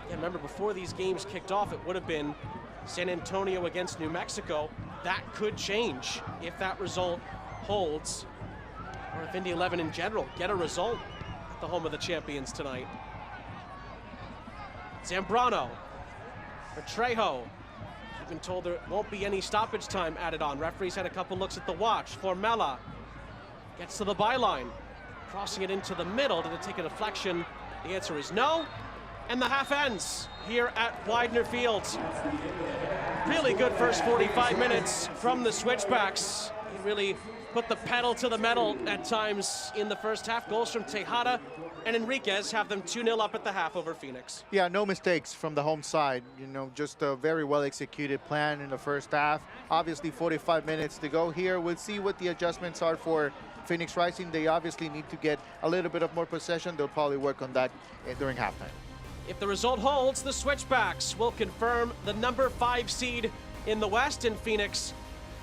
Yeah, remember, before these games kicked off, it would have been San Antonio against New Mexico. That could change if that result holds, or if Indy 11 in general get a result at the home of the champions tonight. Zambrano for Trejo. We've been told there won't be any stoppage time added on. Referees had a couple looks at the watch. Formella gets to the byline, crossing it into the middle. Did it take a deflection? The answer is no. And the half ends here at Widener Field. Really good first 45 minutes from the Switchbacks. He really put the pedal to the metal at times in the first half. Goals from Tejada and Enriquez have them 2-0 up at the half over Phoenix. Yeah, no mistakes from the home side. You know, just a very well executed plan in the first half. Obviously 45 minutes to go here. We'll see what the adjustments are for Phoenix Rising. They obviously need to get a little bit of more possession. They'll probably work on that during halftime. If the result holds, the Switchbacks will confirm the number 5 seed in the West, and Phoenix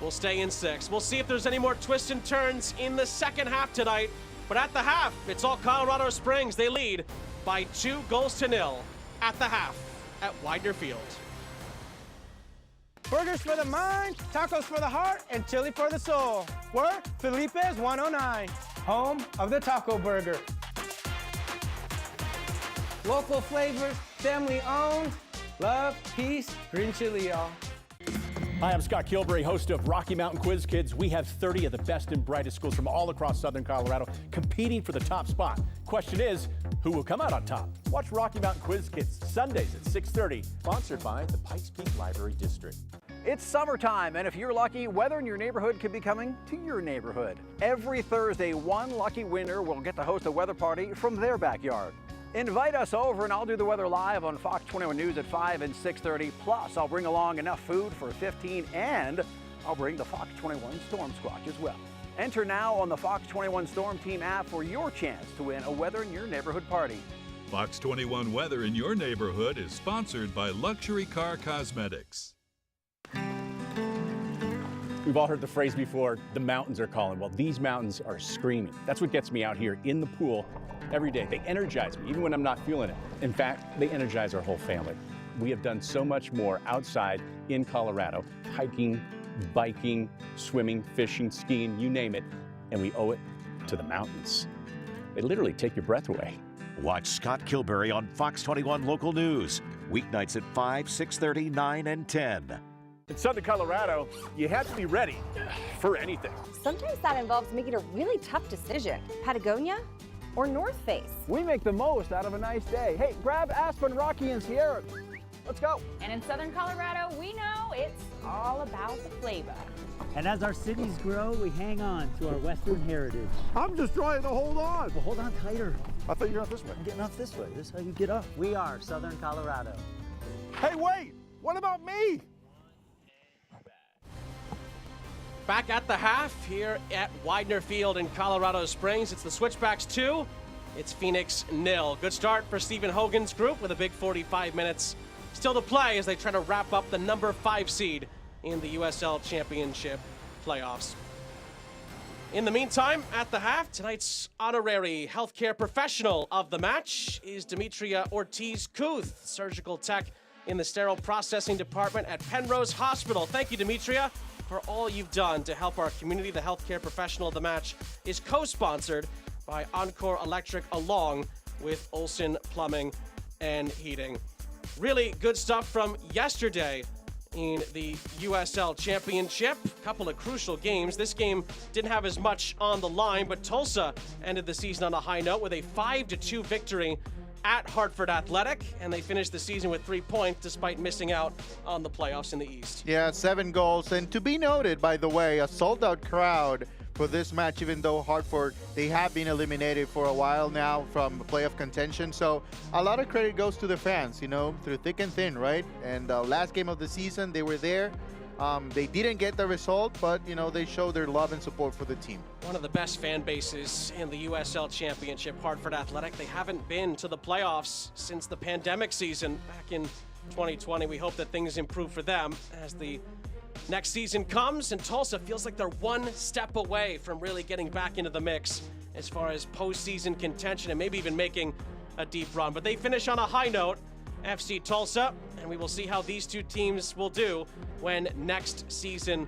will stay in 6. We'll see if there's any more twists and turns in the second half tonight. But at the half, it's all Colorado Springs. They lead by 2-0 at the half at Widener Field. Burgers for the mind, tacos for the heart, and chili for the soul. We're Felipe's 109, home of the taco burger. Local flavors, family owned, love, peace, green chili, y'all. Hi, I'm Scott Kilbury, host of Rocky Mountain Quiz Kids. We have 30 of the best and brightest schools from all across Southern Colorado competing for the top spot. Question is, who will come out on top? Watch Rocky Mountain Quiz Kids Sundays at 6:30, sponsored by the Pikes Peak Library District. It's summertime, and if you're lucky, weather in your neighborhood could be coming to your neighborhood. Every Thursday, one lucky winner will get to host a weather party from their backyard. Invite us over and I'll do the weather live on Fox 21 News at 5 and 6:30. Plus, I'll bring along enough food for 15 and I'll bring the Fox 21 Storm Squatch as well. Enter now on the Fox 21 Storm Team app for your chance to win a weather in your neighborhood party. Fox 21 Weather in your neighborhood is sponsored by Luxury Car Cosmetics. We've all heard the phrase before, the mountains are calling. Well, these mountains are screaming. That's what gets me out here in the pool every day. They energize me, even when I'm not feeling it. In fact, they energize our whole family. We have done so much more outside in Colorado, hiking, biking, swimming, fishing, skiing, you name it, and we owe it to the mountains. They literally take your breath away. Watch Scott Kilbury on Fox 21 Local News, weeknights at 5, 6:30, 9, and 10. In Southern Colorado, you have to be ready for anything. Sometimes that involves making a really tough decision. Patagonia or North Face? We make the most out of a nice day. Hey, grab Aspen, Rocky, and Sierra. Let's go. And in Southern Colorado, we know it's all about the flavor. And as our cities grow, we hang on to our Western heritage. I'm just trying to hold on. Well, hold on tighter. I thought you were off this way. I'm getting off this way. This is how you get up. We are Southern Colorado. Hey, wait! What about me? Back at the half here at Widener Field in Colorado Springs. It's the Switchbacks 2. It's Phoenix 0. Good start for Stephen Hogan's group with a big 45 minutes still to play as they try to wrap up the number 5 seed in the USL Championship playoffs. In the meantime, at the half, tonight's honorary healthcare professional of the match is Demetria Ortiz-Kuth, surgical tech in the sterile processing department at Penrose Hospital. Thank you, Demetria, for all you've done to help our community. The healthcare professional of the match is co-sponsored by Encore Electric along with Olson Plumbing and Heating. Really good stuff from yesterday in the USL Championship. A couple of crucial games. This game didn't have as much on the line, but Tulsa ended the season on a high note with a 5-2 victory at Hartford Athletic, and they finished the season with 3 points despite missing out on the playoffs in the East. Yeah, 7 goals. And to be noted, by the way, a sold-out crowd for this match, even though Hartford, they have been eliminated for a while now from playoff contention. So a lot of credit goes to the fans, you know, through thick and thin, right? And last game of the season, they were there. They didn't get the result, but, you know, they showed their love and support for the team. One of the best fan bases in the USL Championship, Hartford Athletic. They haven't been to the playoffs since the pandemic season back in 2020. We hope that things improve for them as the next season comes, and Tulsa feels like they're one step away from really getting back into the mix as far as postseason contention and maybe even making a deep run. But they finish on a high note, FC Tulsa, and we will see how these two teams will do when next season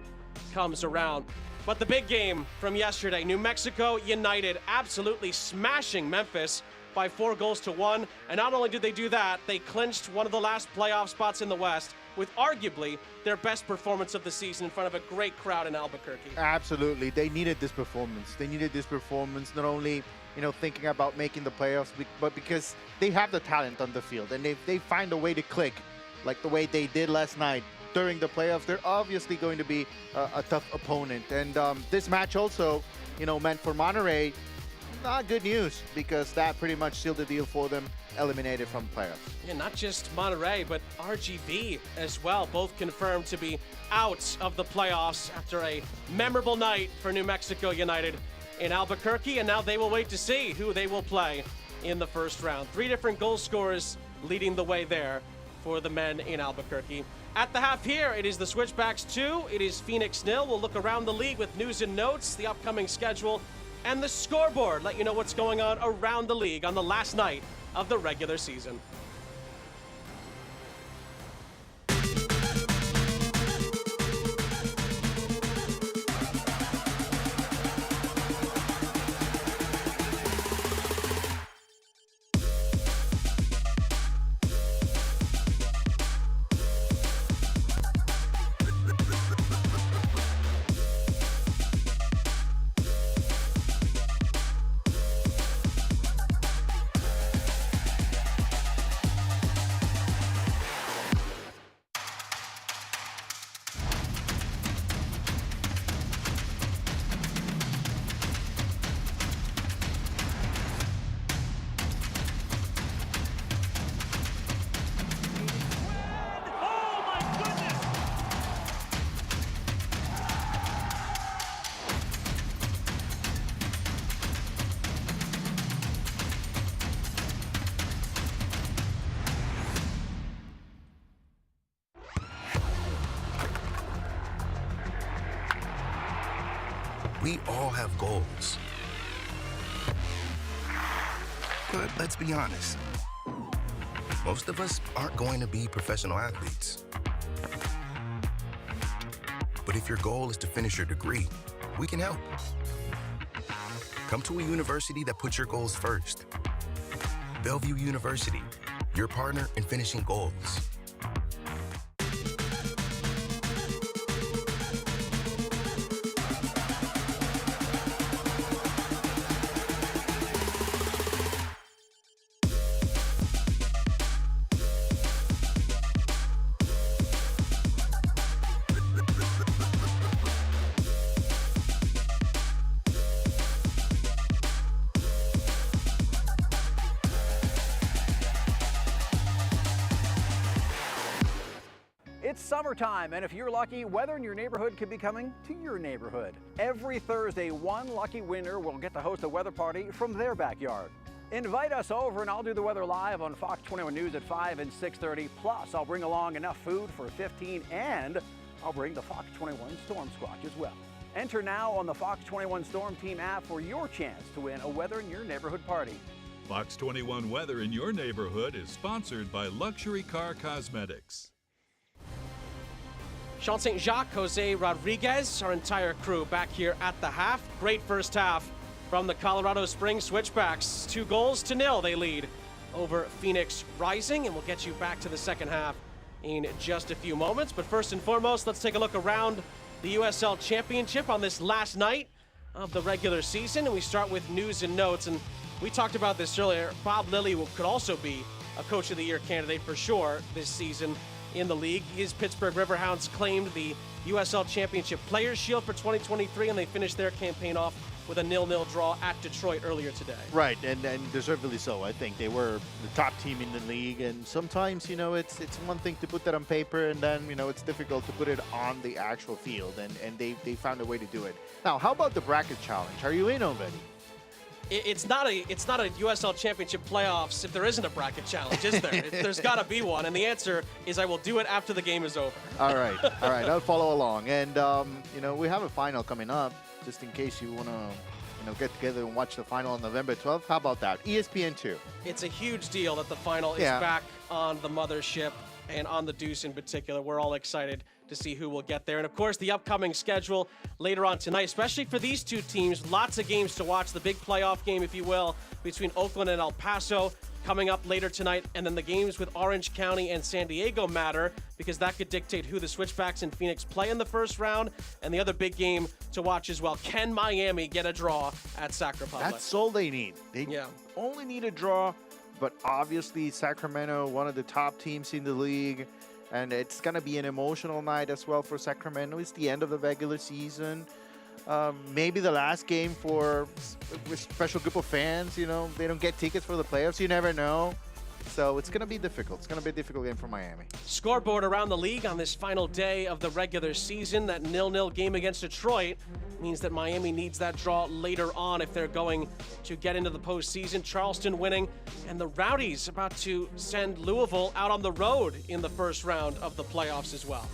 comes around. But the big game from yesterday, New Mexico United absolutely smashing Memphis by 4-1. And not only did they do that, they clinched one of the last playoff spots in the West with arguably their best performance of the season in front of a great crowd in Albuquerque. Absolutely. They needed this performance. They needed this performance, not only, you know, thinking about making the playoffs, but because they have the talent on the field, and they find a way to click like the way they did last night during the playoffs. They're obviously going to be a tough opponent. And this match also, you know, meant for Monterrey, not good news, because that pretty much sealed the deal for them, eliminated from playoffs. Yeah, not just Monterrey, but RGV as well, both confirmed to be out of the playoffs after a memorable night for New Mexico United in Albuquerque, and now they will wait to see who they will play in the first round. 3 different goal scorers leading the way there for the men in Albuquerque. At the half here, it is the Switchbacks 2, it is Phoenix 0. We'll look around the league with news and notes, the upcoming schedule, and the scoreboard. Let you know what's going on around the league on the last night of the regular season. We all have goals. But let's be honest, most of us aren't going to be professional athletes. But if your goal is to finish your degree, we can help. Come to a university that puts your goals first. Bellevue University, your partner in finishing goals. It's summertime, and if you're lucky, weather in your neighborhood could be coming to your neighborhood. Every Thursday, one lucky winner will get to host a weather party from their backyard. Invite us over, and I'll do the weather live on Fox 21 News at 5 and 6:30. Plus, I'll bring along enough food for 15, and I'll bring the Fox 21 Storm Squatch as well. Enter now on the Fox 21 Storm Team app for your chance to win a weather in your neighborhood party. Fox 21 Weather in your neighborhood is sponsored by Luxury Car Cosmetics. Sean St. Jacques, Jose Rodriguez, our entire crew back here at the half. Great first half from the Colorado Springs Switchbacks. 2-0 they lead over Phoenix Rising, and we'll get you back to the second half in just a few moments. But first and foremost, let's take a look around the USL Championship on this last night of the regular season, and we start with news and notes. And we talked about this earlier. Bob Lilly could also be a Coach of the Year candidate for sure this season in the league. His Pittsburgh Riverhounds claimed the USL Championship Players' Shield for 2023, and they finished their campaign off with a 0-0 draw at Detroit earlier today. Right, and deservedly so. I think they were the top team in the league, and sometimes, you know, it's one thing to put that on paper, and then, you know, it's difficult to put it on the actual field, and they found a way to do it. Now, how about the bracket challenge? Are you in already? It's not a USL Championship playoffs if there isn't a bracket challenge, is there? There's got to be one, and the answer is I will do it after the game is over. All right, I'll follow along. And, you know, we have a final coming up, just in case you want to, you know, get together and watch the final on November 12th. How about that? ESPN2. It's a huge deal that the final is back on the mothership and on the Deuce in particular. We're all excited to see who will get there. And of course, the upcoming schedule later on tonight, especially for these two teams, lots of games to watch. The big playoff game, if you will, between Oakland and El Paso coming up later tonight. And then the games with Orange County and San Diego matter because that could dictate who the Switchbacks and Phoenix play in the first round. And the other big game to watch as well, can Miami get a draw at Sac Republic? That's all they need. They only need a draw, but obviously Sacramento, one of the top teams in the league, and it's going to be an emotional night as well for Sacramento. It's the end of the regular season. Maybe the last game for a special group of fans. You know, they don't get tickets for the playoffs. You never know. So it's going to be difficult. It's going to be a difficult game for Miami. Scoreboard around the league on this final day of the regular season. That 0-0 game against Detroit means that Miami needs that draw later on if they're going to get into the postseason. Charleston winning, and the Rowdies about to send Louisville out on the road in the first round of the playoffs as well.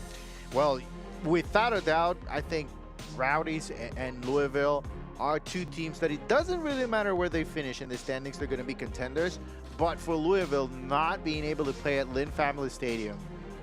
Well, without a doubt, I think Rowdies and Louisville are two teams that it doesn't really matter where they finish in the standings. They're going to be contenders. But for Louisville, not being able to play at Lynn Family Stadium,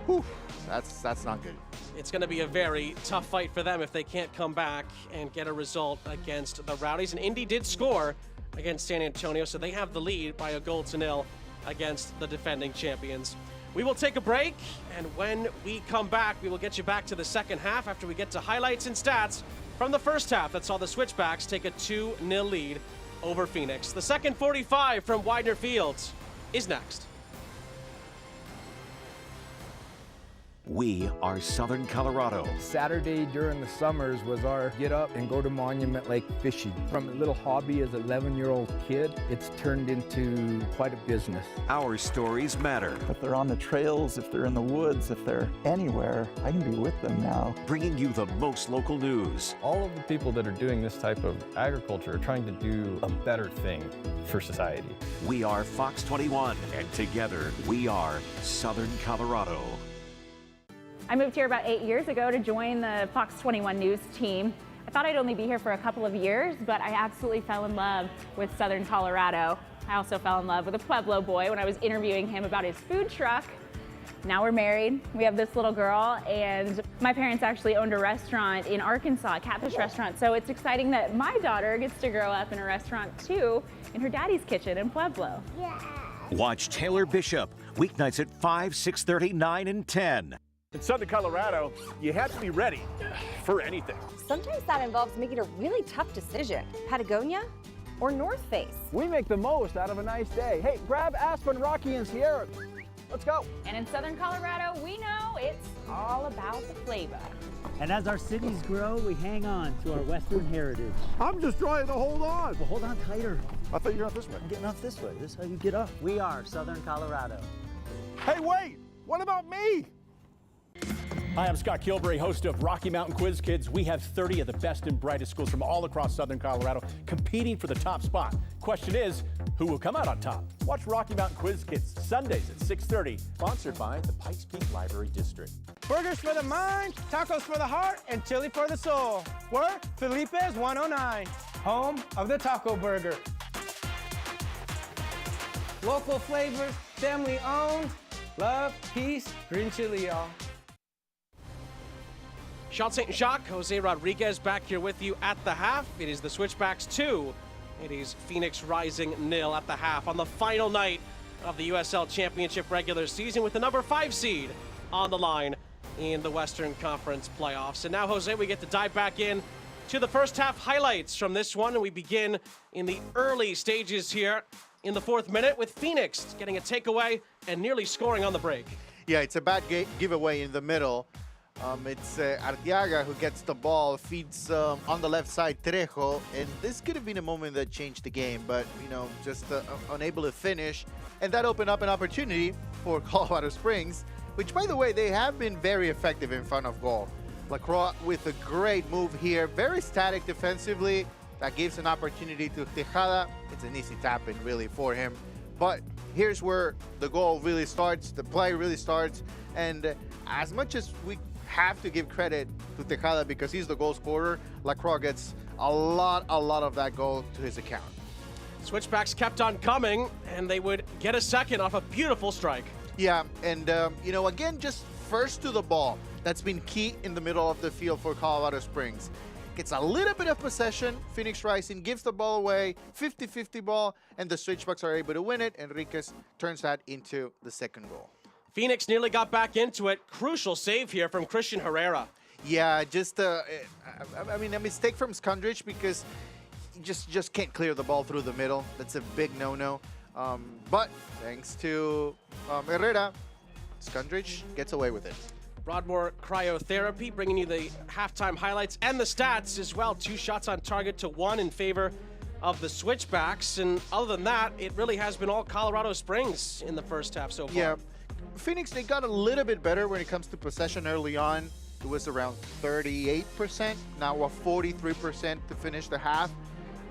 whew, that's not good. It's going to be a very tough fight for them if they can't come back and get a result against the Rowdies. And Indy did score against San Antonio, so they have the lead by 1-0 against the defending champions. We will take a break, and when we come back, we will get you back to the second half after we get to highlights and stats from the first half that saw the Switchbacks take a 2-0 lead over Phoenix. The second 45 from Widener Fields is next. We are Southern Colorado. Saturday during the summers was our get up and go to Monument Lake fishing. From a little hobby as an 11-year-old kid, it's turned into quite a business. Our stories matter. If they're on the trails, if they're in the woods, if they're anywhere, I can be with them now. Bringing you the most local news. All of the people that are doing this type of agriculture are trying to do a better thing for society. We are Fox 21, and together we are Southern Colorado. I moved here about 8 years ago to join the Fox 21 News team. I thought I'd only be here for a couple of years, but I absolutely fell in love with Southern Colorado. I also fell in love with a Pueblo boy when I was interviewing him about his food truck. Now we're married. We have this little girl, and my parents actually owned a restaurant in Arkansas, a catfish restaurant. So it's exciting that my daughter gets to grow up in a restaurant too, in her daddy's kitchen in Pueblo. Yeah. Watch Taylor Bishop, weeknights at 5, 6:30, 9, and 10. In Southern Colorado, you have to be ready for anything. Sometimes that involves making a really tough decision. Patagonia or North Face? We make the most out of a nice day. Hey, grab Aspen, Rocky, and Sierra. Let's go. And in Southern Colorado, we know it's all about the flavor. And as our cities grow, we hang on to our Western heritage. I'm just trying to hold on. Well, hold on tighter. I thought you were off this way. I'm getting off this way. This is how you get up. We are Southern Colorado. Hey, wait! What about me? Hi, I'm Scott Kilbury, host of Rocky Mountain Quiz Kids. We have 30 of the best and brightest schools from all across Southern Colorado competing for the top spot. Question is, who will come out on top? Watch Rocky Mountain Quiz Kids Sundays at 6:30, sponsored by the Pikes Peak Library District. Burgers for the mind, tacos for the heart, and chili for the soul. We're Felipe's 109, home of the taco burger. Local flavors, family owned, love, peace, green chili, y'all. Sean St. Jacques, Jose Rodriguez back here with you at the half. It is the Switchbacks 2. It is Phoenix Rising 0 at the half on the final night of the USL Championship regular season with the number 5 seed on the line in the Western Conference playoffs. And now, Jose, we get to dive back in to the first half highlights from this one, and we begin in the early stages here in the 4th minute with Phoenix getting a takeaway and nearly scoring on the break. Yeah, it's a bad giveaway in the middle. It's Arteaga who gets the ball, feeds on the left side Trejo, and this could have been a moment that changed the game, but, you know, just unable to finish. And that opened up an opportunity for Colorado Springs, which, by the way, they have been very effective in front of goal. Lacroix with a great move here, very static defensively. That gives an opportunity to Tejada. It's an easy tap-in, really, for him. But here's where the goal really starts, the play really starts, and as much as we have to give credit to Tejada because he's the goal scorer, Lacroix gets a lot of that goal to his account. Switchbacks kept on coming, and they would get a second off a beautiful strike. Yeah, and, you know, again, just first to the ball. That's been key in the middle of the field for Colorado Springs. Gets a little bit of possession. Phoenix Rising gives the ball away, 50-50 ball, and the Switchbacks are able to win it. Enriquez turns that into the second goal. Phoenix nearly got back into it. Crucial save here from Christian Herrera. Yeah, just, I mean, a mistake from Skundrich because he just can't clear the ball through the middle. That's a big no-no. But thanks to Herrera, Skundrich gets away with it. Broadmoor Cryotherapy bringing you the halftime highlights and the stats as well. 2 shots on target to 1 in favor of the Switchbacks. And other than that, it really has been all Colorado Springs in the first half so far. Yeah, Phoenix, they got a little bit better when it comes to possession early on. It was around 38%, now a 43% to finish the half.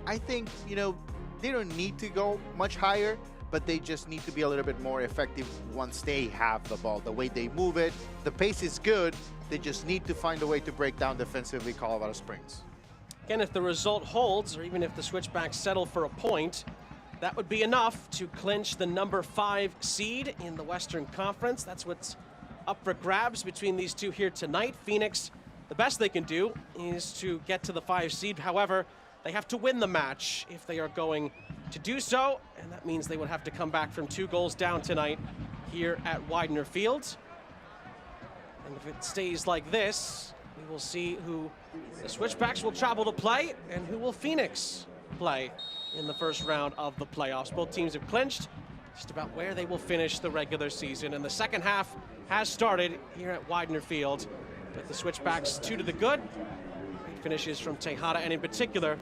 I think, you know, they don't need to go much higher, but they just need to be a little bit more effective once they have the ball. The way they move it, the pace is good. They just need to find a way to break down defensively Colorado Springs. Again, if the result holds, or even if the Switchbacks settle for a point, that would be enough to clinch the number 5 seed in the Western Conference. That's what's up for grabs between these two here tonight. Phoenix, the best they can do is to get to the 5 seed. However, they have to win the match if they are going to do so, and that means they would have to come back from 2 goals down tonight here at Widener Field. And if it stays like this, we will see who the Switchbacks will travel to play and who will Phoenix play in the first round of the playoffs. Both teams have clinched just about where they will finish the regular season, and the second half has started here at Widener Field with the Switchbacks 2 to the good. Great finishes from Tejada and in particular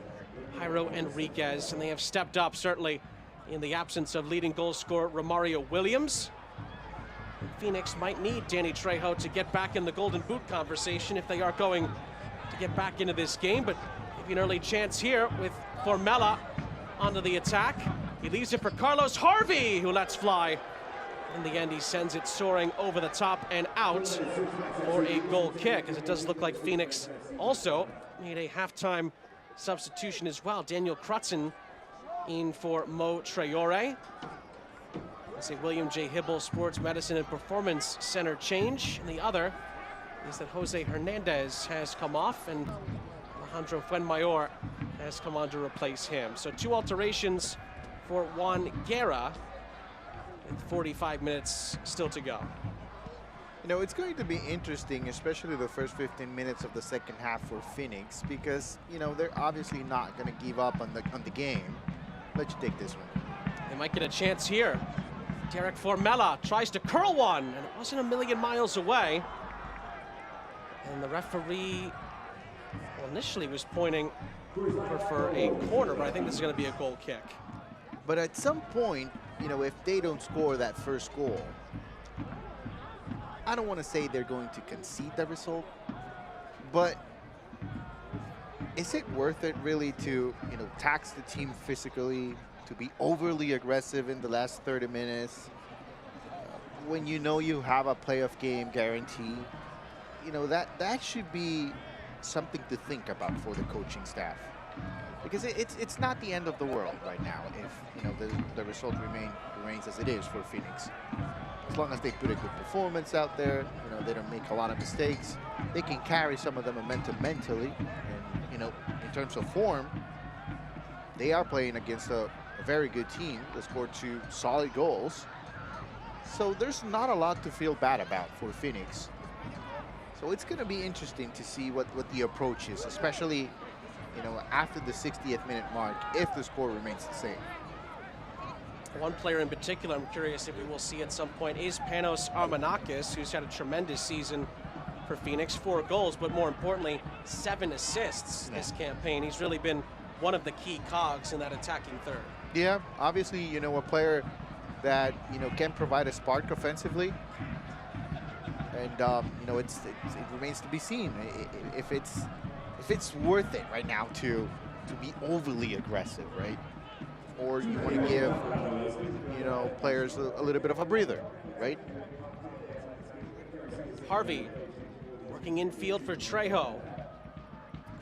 Jairo Enriquez, and they have stepped up certainly in the absence of leading goal scorer Romario Williams. Phoenix might need Danny Trejo to get back in the Golden Boot conversation if they are going to get back into this game, but maybe an early chance here with Formella onto the attack. He leaves it for Carlos Harvey, who lets fly. In the end, he sends it soaring over the top and out for a goal kick, as it does look like Phoenix also made a halftime substitution as well. Daniel Crutzen in for Mo Traore. It's a William J. Hibble Sports Medicine and Performance Center change. And the other is that Jose Hernandez has come off and Alejandro Fuenmayor has come on to replace him. So 2 alterations for Juan Guerra with 45 minutes still to go. You know, it's going to be interesting, especially the first 15 minutes of the second half for Phoenix, because, you know, they're obviously not going to give up on the game. Let you take this one. They might get a chance here. Derek Formella tries to curl one, and it wasn't a million miles away. And the referee initially was pointing for a corner, but I think this is going to be a goal kick. But at some point, you know, if they don't score that first goal, I don't want to say they're going to concede the result, but is it worth it really to, you know, tax the team physically, to be overly aggressive in the last 30 minutes when you know you have a playoff game guarantee? You know, that should be something to think about for the coaching staff, because it's not the end of the world right now if, you know, the result remains as it is for Phoenix. As long as they put a good performance out there, you know, they don't make a lot of mistakes, they can carry some of the momentum mentally. And, you know, in terms of form, they are playing against a very good team that scored 2 solid goals. So there's not a lot to feel bad about for Phoenix. So it's going to be interesting to see what the approach is, especially, you know, after the 60th minute mark, if the score remains the same. One player in particular I'm curious if we will see at some point is Panos Armanakis, who's had a tremendous season for Phoenix, 4 goals, but more importantly, 7 assists this campaign. He's really been one of the key cogs in that attacking third. Yeah, obviously, you know, a player that, you know, can provide a spark offensively. And, you know, it remains to be seen if it's worth it right now to be overly aggressive, right? Or you want to give, you know, players a little bit of a breather, right? Harvey working infield for Trejo.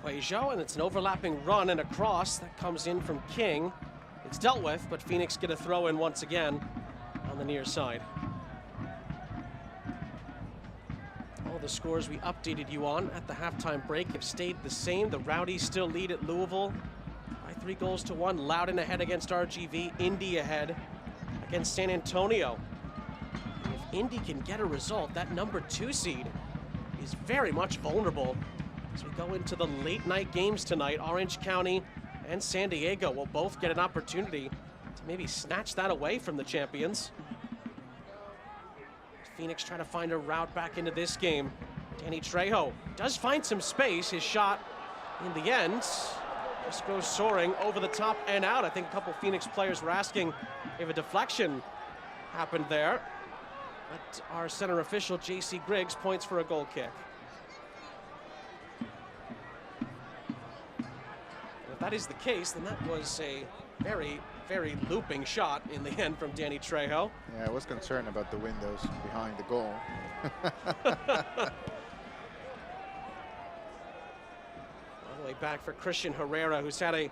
Cuejo, and it's an overlapping run and a cross that comes in from King. It's dealt with, but Phoenix get a throw in once again on the near side. All the scores we updated you on at the halftime break have stayed the same. The Rowdies still lead at Louisville by 3-1. Loudoun ahead against RGV. Indy ahead against San Antonio. If Indy can get a result, that number 2 seed is very much vulnerable as we go into the late night games tonight. Orange County and San Diego will both get an opportunity to maybe snatch that away from the champions. Phoenix trying to find a route back into this game. Danny Trejo does find some space. His shot in the end just goes soaring over the top and out. I think a couple Phoenix players were asking if a deflection happened there. But our center official, J.C. Griggs, points for a goal kick. If that is the case, then that was a very, very looping shot in the end from Danny Trejo. Yeah, I was concerned about the windows behind the goal. All the way back for Christian Herrera, who's had a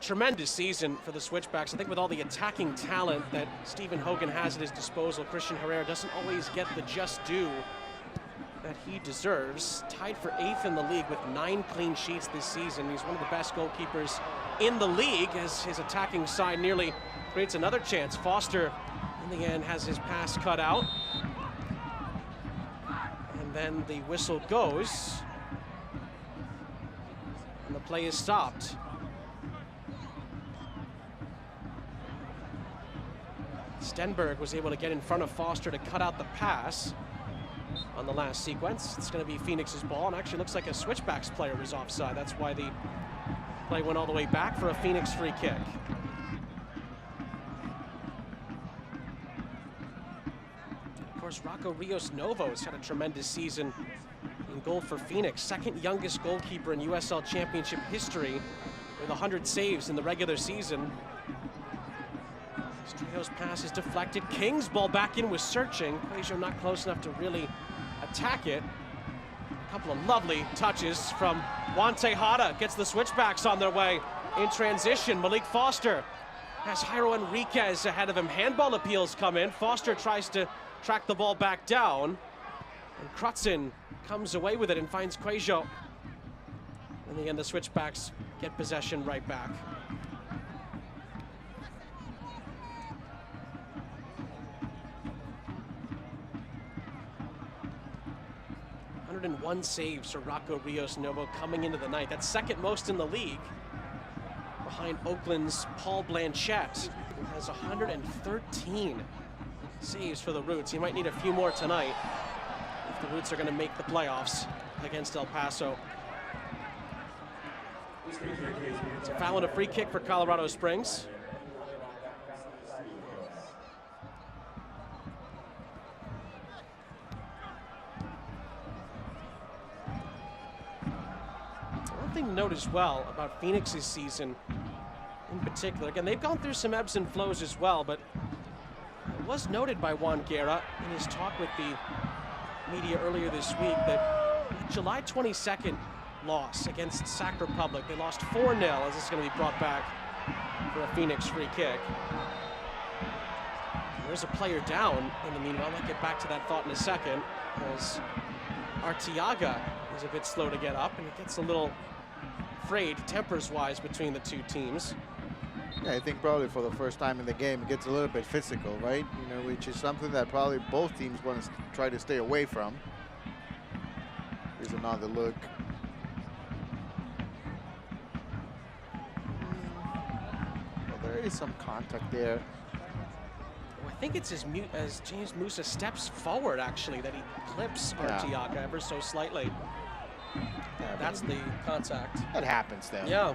tremendous season for the Switchbacks. I think with all the attacking talent that Stephen Hogan has at his disposal, Christian Herrera doesn't always get the just due that he deserves. Tied for 8th in the league with 9 clean sheets this season. He's one of the best goalkeepers in the league as his attacking side nearly creates another chance. Foster, in the end, has his pass cut out. And then the whistle goes. And the play is stopped. Stenberg was able to get in front of Foster to cut out the pass on the last sequence. It's going to be Phoenix's ball, and actually looks like a Switchbacks player was offside. That's why the play went all the way back for a Phoenix free kick. Of course, Rocco Rios Novo's had a tremendous season in goal for Phoenix. 2nd youngest goalkeeper in USL Championship history with 100 saves in the regular season. Trejo's pass is deflected. King's ball back in was searching. Cuejo not close enough to really attack it. A couple of lovely touches from Juan Tejada. Gets the Switchbacks on their way in transition. Malik Foster has Jairo Enriquez ahead of him. Handball appeals come in. Foster tries to track the ball back down. And Crutzen comes away with it and finds Cuejo. In the end, the Switchbacks get possession right back. 101 saves for Rocco Rios Novo coming into the night. That's 2nd most in the league, behind Oakland's Paul Blanchette, who has 113 saves for the Roots. He might need a few more tonight if the Roots are going to make the playoffs against El Paso. It's a foul and a free kick for Colorado Springs. One thing to note as well about Phoenix's season in particular, again, they've gone through some ebbs and flows as well, but it was noted by Juan Guerra in his talk with the media earlier this week that July 22nd loss against Sac Republic, they lost 4-0, as this is going to be brought back for a Phoenix free kick. There's a player down in the meanwhile. I'll get back to that thought in a second, as Arteaga is a bit slow to get up, and it gets a little frayed tempers-wise between the two teams. Yeah, I think probably for the first time in the game, it gets a little bit physical, right? You know, which is something that probably both teams want to try to stay away from. Here's another look. Well, there is some contact there. I think it's as James Musa steps forward, actually, that he clips Arteaga ever so slightly. Yeah, that's the contact. That happens, though. Yeah.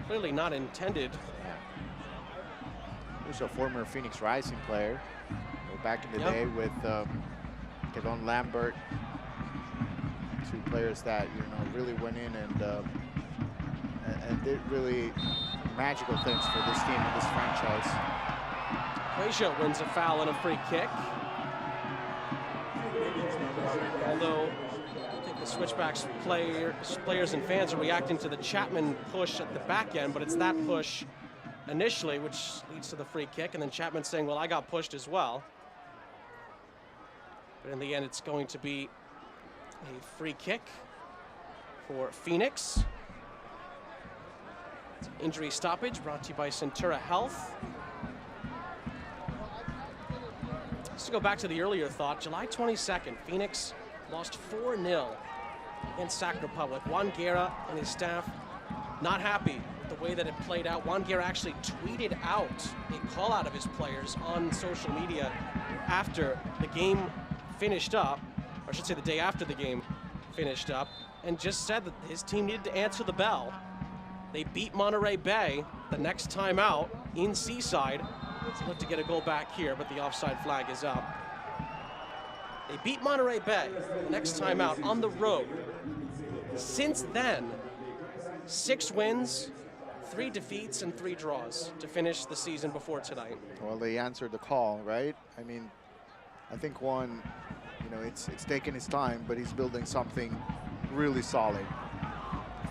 Clearly not intended. There's a former Phoenix Rising player back in the day with Kevon Lambert. Two players that, you know, really went in and did really magical things for this team and this franchise. Quasia wins a foul and a free kick. Although I think the Switchbacks players and fans are reacting to the Chapman push at the back end, but it's that push initially which leads to the free kick, and then Chapman saying, well, I got pushed as well. But in the end, it's going to be a free kick for Phoenix. Injury stoppage brought to you by Centura Health. Just to go back to the earlier thought, July 22nd, Phoenix lost 4-0 against Sac Republic. Juan Guerra and his staff not happy with the way that it played out. Juan Guerra actually tweeted out a call out of his players on social media after the game finished up, or I should say the day after the game finished up, and just said that his team needed to answer the bell. They beat Monterey Bay the next time out in Seaside. Let's look to get a goal back here, but the offside flag is up. They beat Monterey Bay the next time out on the road. Since then, 6 wins, 3 defeats, and 3 draws to finish the season before tonight. Well, they answered the call, right? I mean, I think Juan, you know, it's taken his time, but he's building something really solid.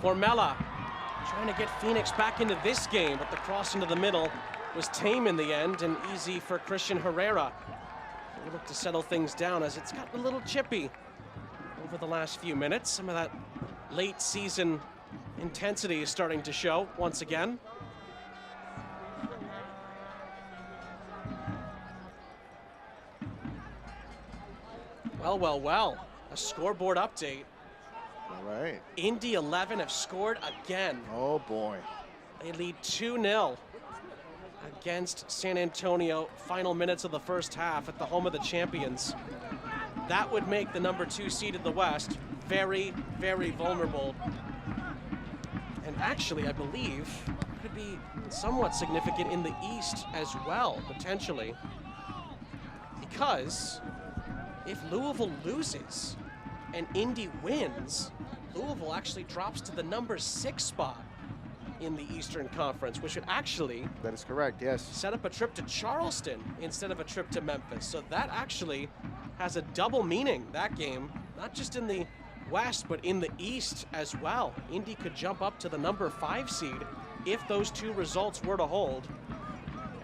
Formella trying to get Phoenix back into this game, but the cross into the middle was tame in the end and easy for Christian Herrera. We look to settle things down as it's gotten a little chippy over the last few minutes. Some of that late season intensity is starting to show once again. Well, well, well, a scoreboard update. All right. Indy 11 have scored again. Oh boy. They lead 2-0 against San Antonio. Final minutes of the first half at the home of the champions. That would make the number 2 seed in the West very, very vulnerable. And actually, I believe, could be somewhat significant in the East as well, potentially. Because if Louisville loses and Indy wins, Louisville actually drops to the number 6 spot in the Eastern Conference, which would actually— That is correct, yes. —set up a trip to Charleston instead of a trip to Memphis. So that actually has a double meaning, that game, not just in the West, but in the East as well. Indy could jump up to the number 5 seed if those 2 results were to hold.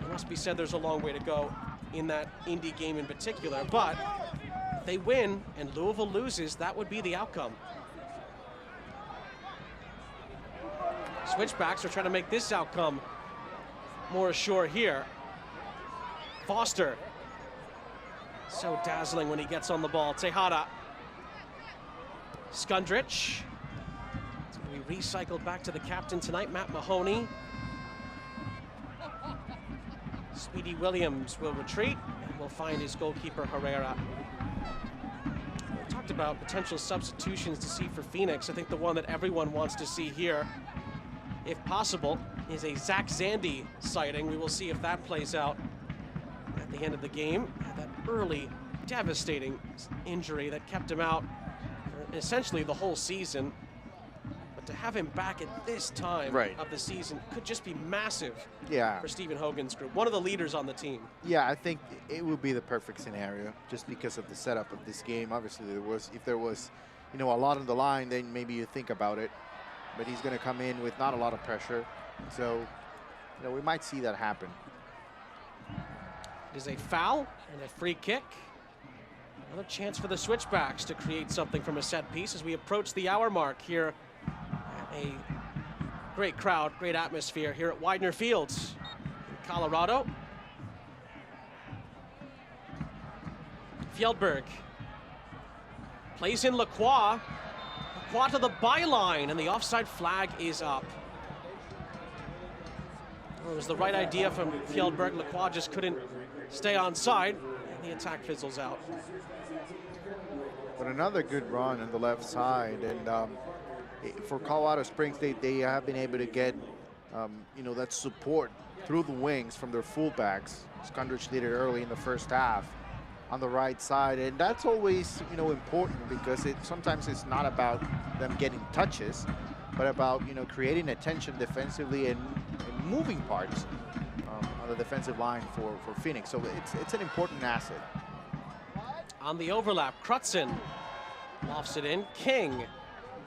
It must be said there's a long way to go in that Indy game in particular, but if they win and Louisville loses, that would be the outcome. Switchbacks are trying to make this outcome more assured here. Foster, so dazzling when he gets on the ball. Tejada. Skundrich. It's going to be recycled back to the captain tonight, Matt Mahoney. Speedy Williams will retreat and will find his goalkeeper, Herrera. We talked about potential substitutions to see for Phoenix. I think the one that everyone wants to see here, if possible, is a Zach Zandy sighting. We will see if that plays out at the end of the game. That early, devastating injury that kept him out for essentially the whole season. But to have him back at this time of the season could just be massive for Stephen Hogan's group. One of the leaders on the team. Yeah, I think it would be the perfect scenario just because of the setup of this game. Obviously, if there was, you know, a lot on the line, then maybe you think about it. But he's going to come in with not a lot of pressure. So, you know, we might see that happen. It is a foul and a free kick. Another chance for the Switchbacks to create something from a set piece as we approach the hour mark here at a Great crowd, great atmosphere here at Widener Fields in Colorado. Fjellberg plays in Lacroix. Lacroix to the byline, and the offside flag is up. It was the right idea from Fjellberg. Lacroix just couldn't stay on side, and the attack fizzles out. But another good run on the left side, and for Colorado Springs, they have been able to get you know, that support through the wings from their fullbacks. Skundrich did it early in the first half on the right side, and that's always, you know, important, because sometimes it's not about them getting touches, but about, you know, creating attention defensively and moving parts on the defensive line for Phoenix. So it's an important asset. On the overlap, Crutzen lofts it in. King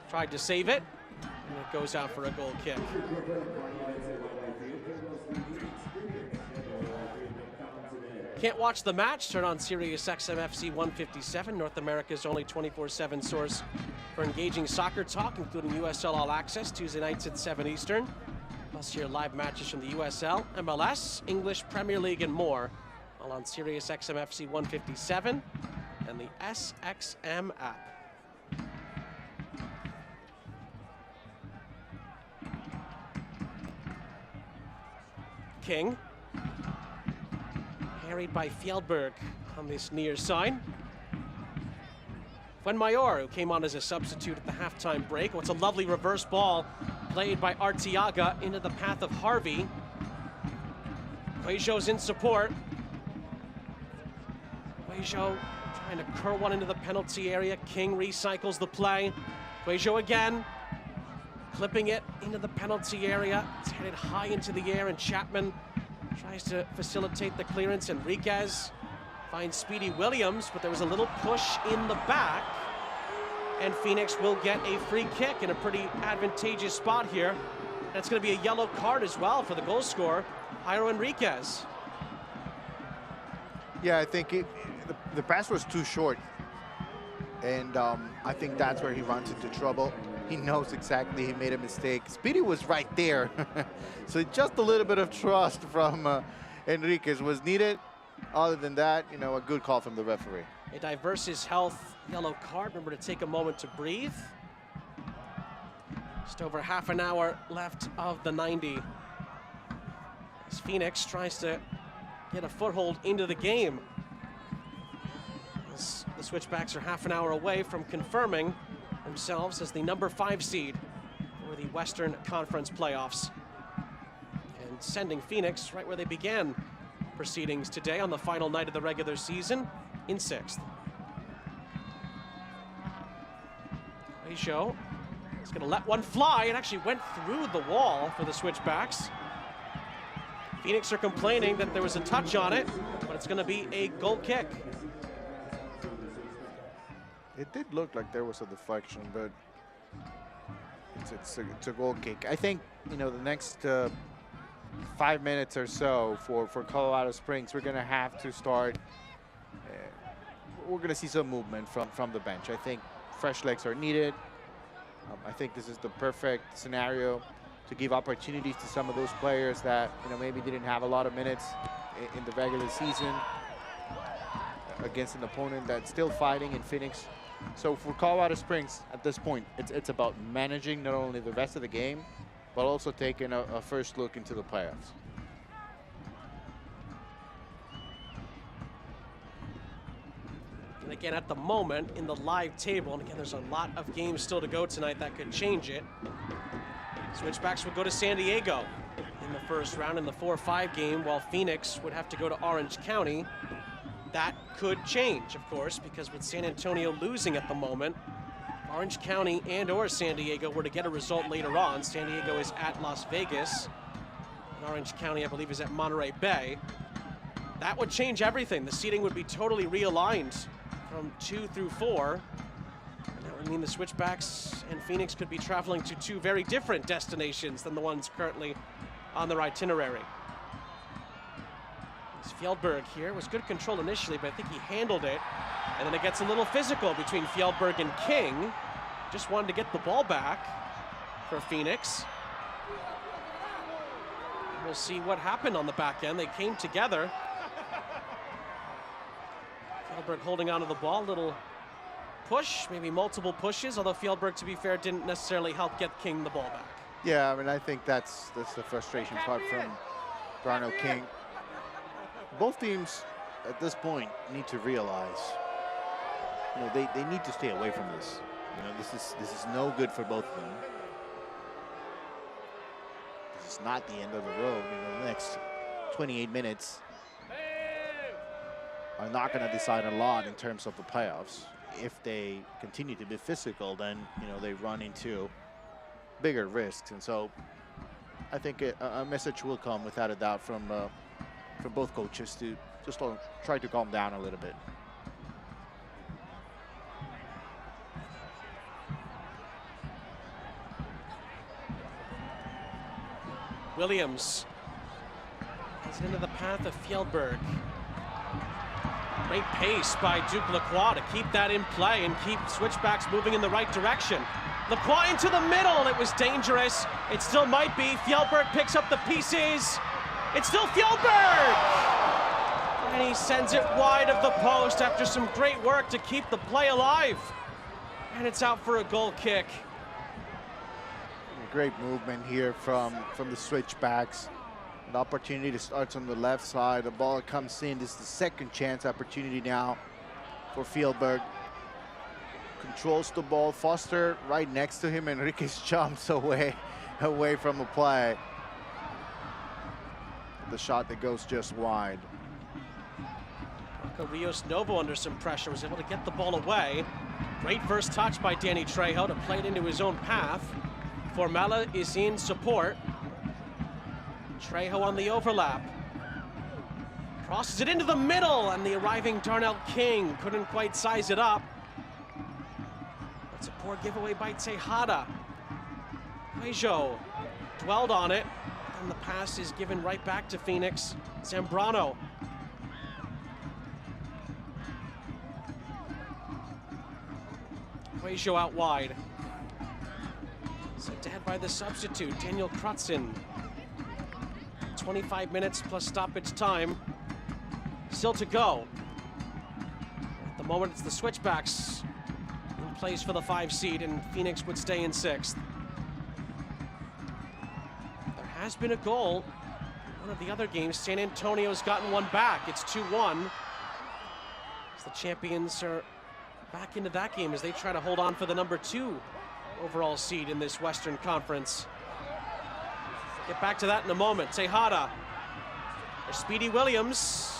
tried to save it, and it goes out for a goal kick. Can't watch the match? Turn on Sirius XM FC 157, North America's only 24/7 source for engaging soccer talk, including USL All Access, Tuesday nights at 7 Eastern. Plus hear live matches from the USL, MLS, English Premier League, and more, all on Sirius XM FC 157 and the SXM app. King, harried by Fjellberg on this near side. Fuenmayor, who came on as a substitute at the halftime break. Oh, it's a lovely reverse ball played by Arteaga into the path of Harvey. Cuejo's in support. Cuejo trying to curl one into the penalty area. King recycles the play. Cuejo again, clipping it into the penalty area. It's headed high into the air, and Chapman tries to facilitate the clearance. Enriquez finds Speedy Williams, but there was a little push in the back, and Phoenix will get a free kick in a pretty advantageous spot here. That's going to be a yellow card as well for the goal scorer, Jairo Enriquez. Yeah, I think the pass was too short, and I think that's where he runs into trouble. He knows exactly he made a mistake. Speedy was right there. So just a little bit of trust from Enriquez was needed. Other than that, you know, a good call from the referee. A diverse is health yellow card. Remember to take a moment to breathe. Just over half an hour left of the 90. As Phoenix tries to get a foothold into the game. As the Switchbacks are half an hour away from confirming themselves as the number 5 seed for the Western Conference playoffs, and sending Phoenix right where they began proceedings today on the final night of the regular season, in 6th. Cuejo is going to let one fly. It actually went through the wall for the Switchbacks. Phoenix are complaining that there was a touch on it, but it's going to be a goal kick. It did look like there was a deflection, but it's a goal kick. I think, you know, the next 5 minutes or so for Colorado Springs, we're going to have to start. We're going to see some movement from the bench. I think fresh legs are needed. I think this is the perfect scenario to give opportunities to some of those players that, you know, maybe didn't have a lot of minutes in the regular season against an opponent that's still fighting in Phoenix. So for Colorado Springs at this point, it's about managing not only the rest of the game, but also taking a first look into the playoffs. And again, at the moment in the live table, and again, there's a lot of games still to go tonight that could change it. Switchbacks would go to San Diego in the first round in the 4-5 game, while Phoenix would have to go to Orange County. That could change, of course, because with San Antonio losing at the moment, Orange County and or San Diego were to get a result later on. San Diego is at Las Vegas, and Orange County, I believe, is at Monterey Bay. That would change everything. The seating would be totally realigned from 2 through 4. And that would mean the Switchbacks and Phoenix could be traveling to 2 very different destinations than the ones currently on their itinerary. Fjellberg here was good control initially, but I think he handled it. And then it gets a little physical between Fjellberg and King. Just wanted to get the ball back for Phoenix. We'll see what happened on the back end. They came together. Fjellberg holding onto the ball, little push, maybe multiple pushes, although Fjellberg, to be fair, didn't necessarily help get King the ball back. Yeah, I mean, I think that's the frustration part from Darnell King. Both teams at this point need to realize, you know, they need to stay away from this. You know, this is no good for both of them. This is not the end of the road. You know, the next 28 minutes are not going to decide a lot in terms of the playoffs. If they continue to be physical, then, you know, they run into bigger risks. And so I think a message will come without a doubt from both coaches to just try to calm down a little bit. Williams is into the path of Fjellberg. Great pace by Duke Lacroix to keep that in play and keep Switchbacks moving in the right direction. Lacroix into the middle. It was dangerous. It still might be. Fjellberg picks up the pieces. It's still Fjellberg! And he sends it wide of the post after some great work to keep the play alive. And it's out for a goal kick. Great movement here from the Switchbacks. An opportunity to start on the left side. The ball comes in. This is the second chance opportunity now for Fjellberg. Controls the ball. Foster right next to him. Enriquez jumps away from the play. The shot that goes just wide. Rios Novo under some pressure was able to get the ball away. Great first touch by Danny Trejo to play it into his own path. Formella is in support. Trejo on the overlap. Crosses it into the middle, and the arriving Darnell King couldn't quite size it up. That's a poor giveaway by Tejada. Trejo dwelled on it, and the pass is given right back to Phoenix. Zambrano. Trejo out wide. Sent ahead by the substitute, Daniel Krutzen. 25 minutes plus stoppage time. Still to go. At the moment, it's the Switchbacks in place for the 5 seed, and Phoenix would stay in 6th. There has been a goal. One of the other games, San Antonio's gotten one back. It's 2-1. As the champions are back into that game as they try to hold on for the number 2 overall seed in this Western Conference. Get back to that in a moment. Tejada. There's Speedy Williams.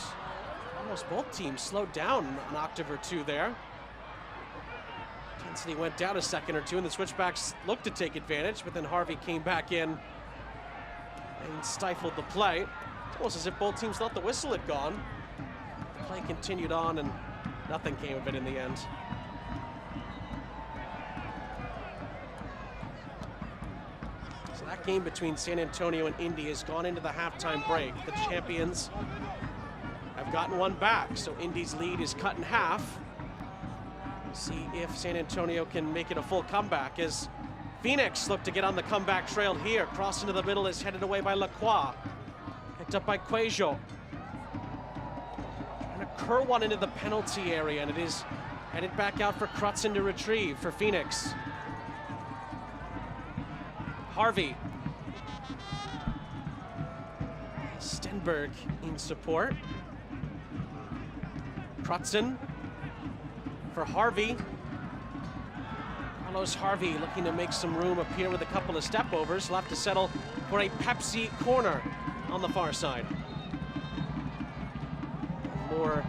Almost both teams slowed down an octave or two there. Intensity went down a second or two, and the Switchbacks looked to take advantage, but then Harvey came back in and stifled the play. Almost as if both teams thought the whistle had gone. The play continued on, and nothing came of it in the end. So that game between San Antonio and Indy has gone into the halftime break. The champions have gotten one back, so Indy's lead is cut in half. See if San Antonio can make it a full comeback as Phoenix look to get on the comeback trail here. Cross into the middle is headed away by Lacroix. Picked up by Cuejo. Trying to curl one into the penalty area, and it is headed back out for Krutzen to retrieve for Phoenix. Harvey. Stenberg in support. Krutzen for Harvey. Carlos Harvey looking to make some room up here with a couple of step-overs. He'll have to settle for a Pepsi corner on the far side. More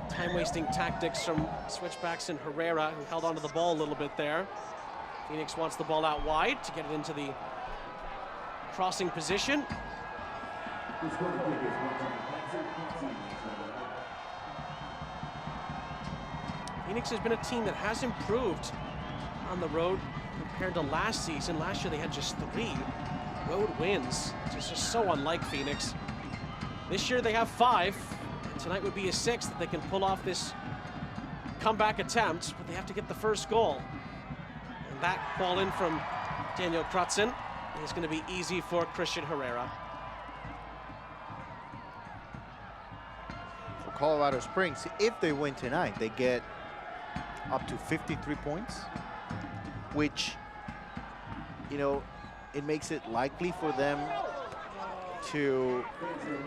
time-wasting tactics from Switchbacks and Herrera, who held onto the ball a little bit there. Phoenix wants the ball out wide to get it into the crossing position. Phoenix has been a team that has improved on the road compared to last season. Last year they had just 3 road wins, which is just so unlike Phoenix. This year they have 5. And tonight would be a 6th that they can pull off this comeback attempt, but they have to get the first goal. And that ball in from Daniel Krutzen. is going to be easy for Christian Herrera. For Colorado Springs, if they win tonight, they get up to 53 points, which, you know, it makes it likely for them to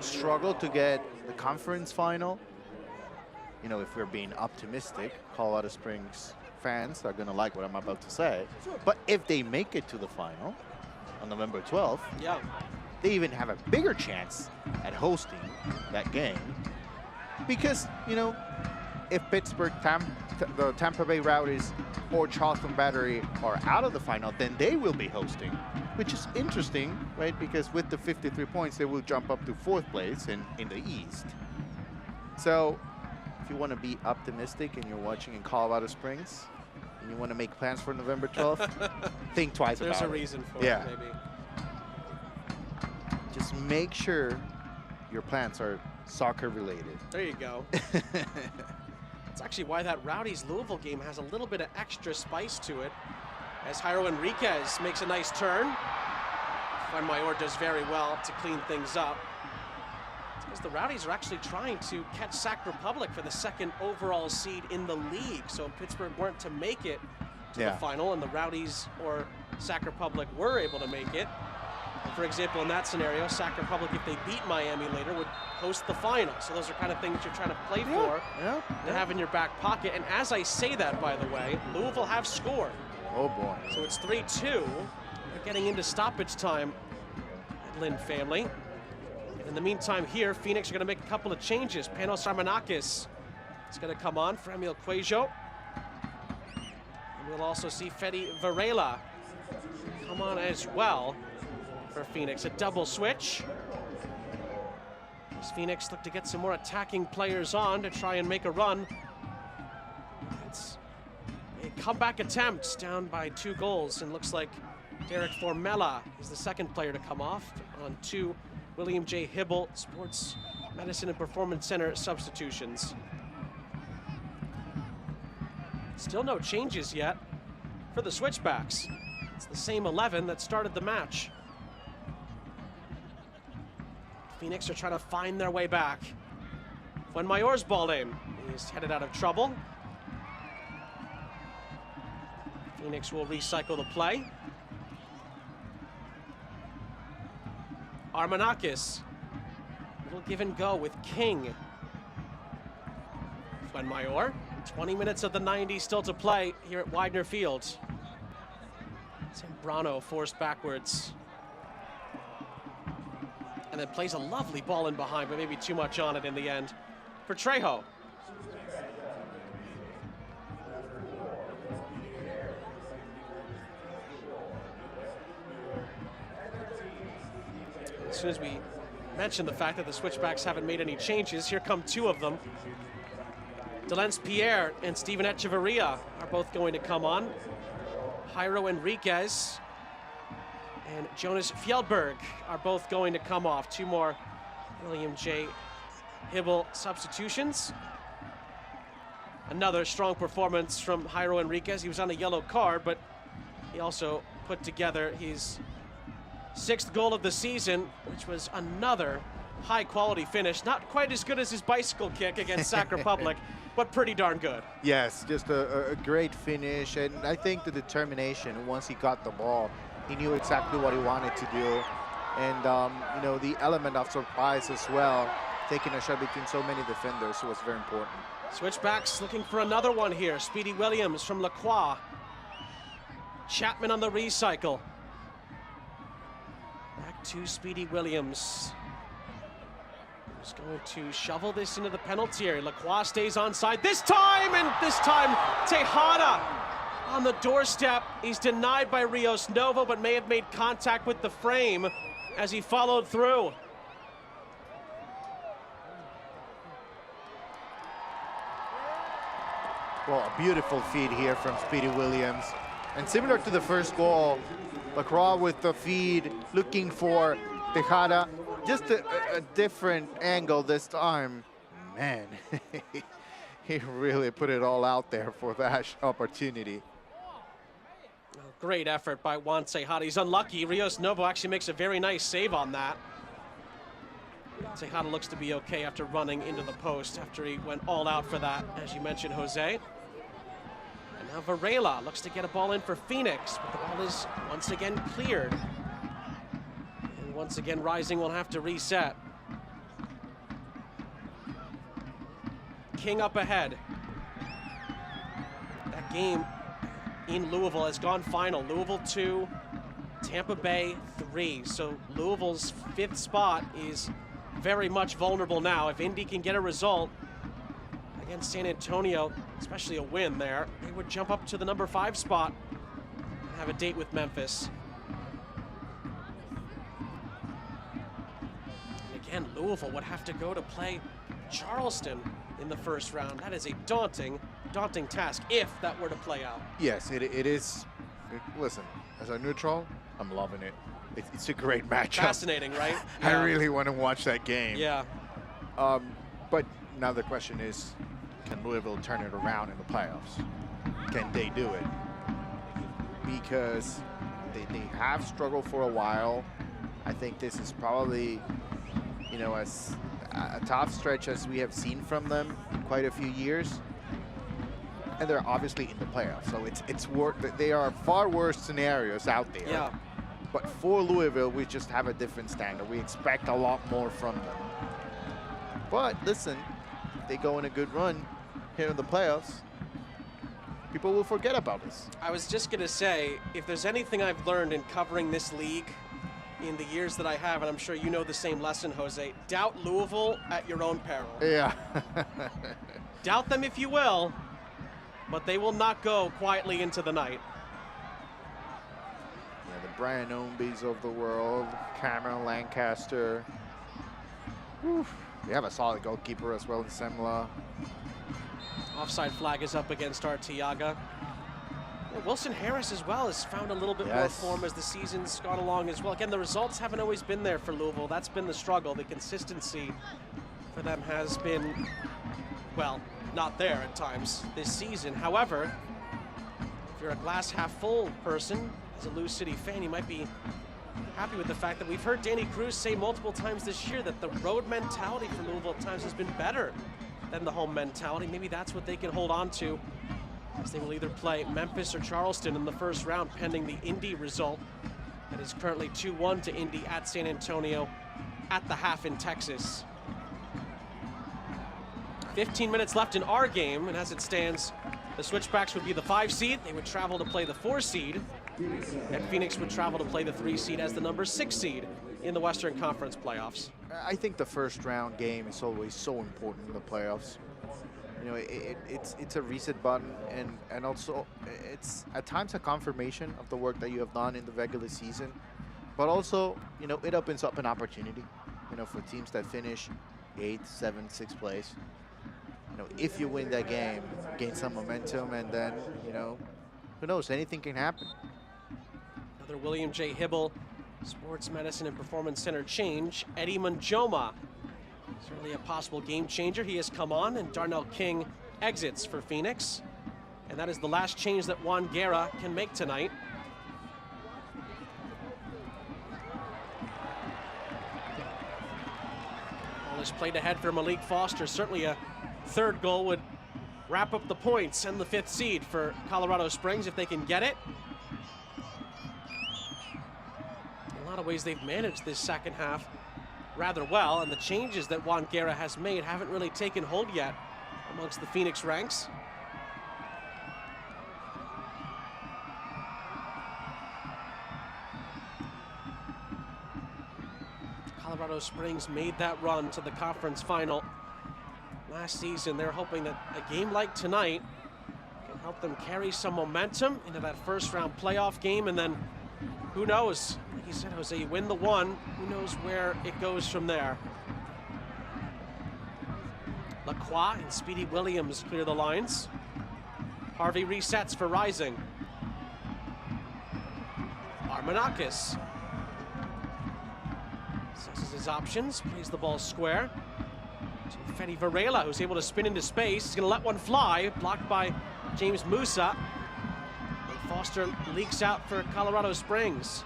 struggle to get the conference final. You know, if we're being optimistic, Colorado Springs fans are going to like what I'm about to say. But if they make it to the final on November 12th, yeah, they even have a bigger chance at hosting that game. Because, you know, if Pittsburgh, the Tampa Bay Rowdies or Charleston Battery are out of the final, then they will be hosting, which is interesting, right? Because with the 53 points, they will jump up to 4th place in the East. So if you want to be optimistic and you're watching in Colorado Springs and you want to make plans for November 12th, think twice about it. There's a reason for it, maybe. Just make sure your plans are soccer related. There you go. That's actually why that Rowdies Louisville game has a little bit of extra spice to it, as Jairo Enriquez makes a nice turn. Fuenmayor does very well to clean things up. It's because the Rowdies are actually trying to catch Sac Republic for the 2nd overall seed in the league. So if Pittsburgh weren't to make it to the final and the Rowdies or Sac Republic were able to make it, for example, in that scenario, Sac Republic, if they beat Miami later, would host the final. So those are kind of things you're trying to play for to have in your back pocket. And as I say that, by the way, Louisville have scored. Oh, boy. So it's 3-2. We're getting into stoppage time at Lynn family. And in the meantime here, Phoenix are going to make a couple of changes. Panos Armanakis is going to come on for Emil Cuejo. And we'll also see Fede Varela come on as well for Phoenix. A double switch. As Phoenix look to get some more attacking players on to try and make a run. It's a comeback attempt down by 2 goals, and looks like Derek Formella is the 2nd player to come off on 2 William J. Hibble Sports Medicine and Performance Center substitutions. Still no changes yet for the Switchbacks. It's the same 11 that started the match. Phoenix are trying to find their way back. Fuenmayor's ball aim. He's headed out of trouble. Phoenix will recycle the play. Armanakis. Little give and go with King. Fuenmayor. 20 minutes of the 90 still to play here at Widener Field. Zambrano forced backwards. And then plays a lovely ball in behind, but maybe too much on it in the end for Trejo. As soon as we mention the fact that the Switchbacks haven't made any changes, here come 2 of them. Delence Pierre and Steven Echeverria are both going to come on. Jairo Enriquez and Jonas Fjellberg are both going to come off. 2 more William J. Hibble substitutions. Another strong performance from Jairo Enriquez. He was on a yellow card, but he also put together his 6th goal of the season, which was another high-quality finish. Not quite as good as his bicycle kick against Sac Republic, but pretty darn good. Yes, just a great finish, and I think the determination once he got the ball, he knew exactly what he wanted to do. And, you know, the element of surprise as well, taking a shot between so many defenders was very important. Switchbacks looking for another one here. Speedy Williams from Lacroix. Chapman on the recycle. Back to Speedy Williams. He's going to shovel this into the penalty area. Lacroix stays onside this time, and this time Tejada on the doorstep. He's denied by Rios Novo, but may have made contact with the frame as he followed through. Well, a beautiful feed here from Speedy Williams. And similar to the first goal, Lacroix with the feed, looking for Tejada. Just a different angle this time. Man, he really put it all out there for that opportunity. Great effort by Juan Tejada. He's unlucky. Rios Novo actually makes a very nice save on that. Tejada looks to be okay after running into the post after he went all out for that, as you mentioned, Jose. And now Varela looks to get a ball in for Phoenix, but the ball is once again cleared. And once again, Rising will have to reset. King up ahead. That game in Louisville has gone final. Louisville 2, Tampa Bay 3. So Louisville's 5th spot is very much vulnerable now. If Indy can get a result against San Antonio, especially a win there, they would jump up to the number 5 spot and have a date with Memphis. And again, Louisville would have to go to play Charleston in the first round. That is a daunting task if that were to play out. Yes, it is. Listen, as a neutral, I'm loving it. It's a great matchup. Fascinating, right? I really want to watch that game. Yeah. But now the question is, can Louisville turn it around in the playoffs? Can they do it? Because they have struggled for a while. I think this is probably, you know, as a tough stretch as we have seen from them in quite a few years. And they're obviously in the playoffs, so they are far worse scenarios out there. Yeah. But for Louisville, we just have a different standard. We expect a lot more from them. But listen, if they go in a good run here in the playoffs, people will forget about this. I was just going to say, if there's anything I've learned in covering this league in the years that I have, and I'm sure you know the same lesson, Jose, doubt Louisville at your own peril. Yeah. Doubt them if you will, but they will not go quietly into the night. Yeah, the Brian Ombys of the world, Cameron Lancaster. Whew. We have a solid goalkeeper as well in Semla. Offside flag is up against Arteaga. Yeah, Wilson Harris as well has found a little bit more form as the season's gone along as well. Again, the results haven't always been there for Louisville. That's been the struggle. The consistency for them has been, well, not there at times this season. However, if you're a glass half full person, as a Lou City fan, you might be happy with the fact that we've heard Danny Cruz say multiple times this year that the road mentality for Louisville at times has been better than the home mentality. Maybe that's what they can hold on to, as they will either play Memphis or Charleston in the first round, pending the Indy result. That is currently 2-1 to Indy at San Antonio at the half in Texas. 15 minutes left in our game, and as it stands, the Switchbacks would be the 5 seed. They would travel to play the 4 seed, and Phoenix would travel to play the 3 seed as the number 6 seed in the Western Conference playoffs. I think the first round game is always so important in the playoffs. You know, it's a reset button, and also it's at times a confirmation of the work that you have done in the regular season, but also, you know, it opens up an opportunity, you know, for teams that finish 8th, 7th, 6th place. You know, if you win that game, gain some momentum, and then, you know, who knows, anything can happen. Another William J. Hibble Sports Medicine and Performance Center change. Eddie Manjoma, certainly a possible game changer. He has come on, and Darnell King exits for Phoenix. And that is the last change that Juan Guerra can make tonight. Ball is played ahead for Malik Foster. Certainly a third goal would wrap up the points and the 5th seed for Colorado Springs if they can get it. In a lot of ways, they've managed this second half rather well, and the changes that Juan Guerra has made haven't really taken hold yet amongst the Phoenix ranks. Colorado Springs made that run to the conference final last season. They're hoping that a game like tonight can help them carry some momentum into that first round playoff game, and then who knows, like you said, Jose, you win the 1, who knows where it goes from there. Lacroix and Speedy Williams clear the lines. Harvey resets for Rising. Armanakis assesses his options, plays the ball square to Fede Varela, who's able to spin into space. He's going to let one fly, blocked by James Musa. And Foster leaks out for Colorado Springs.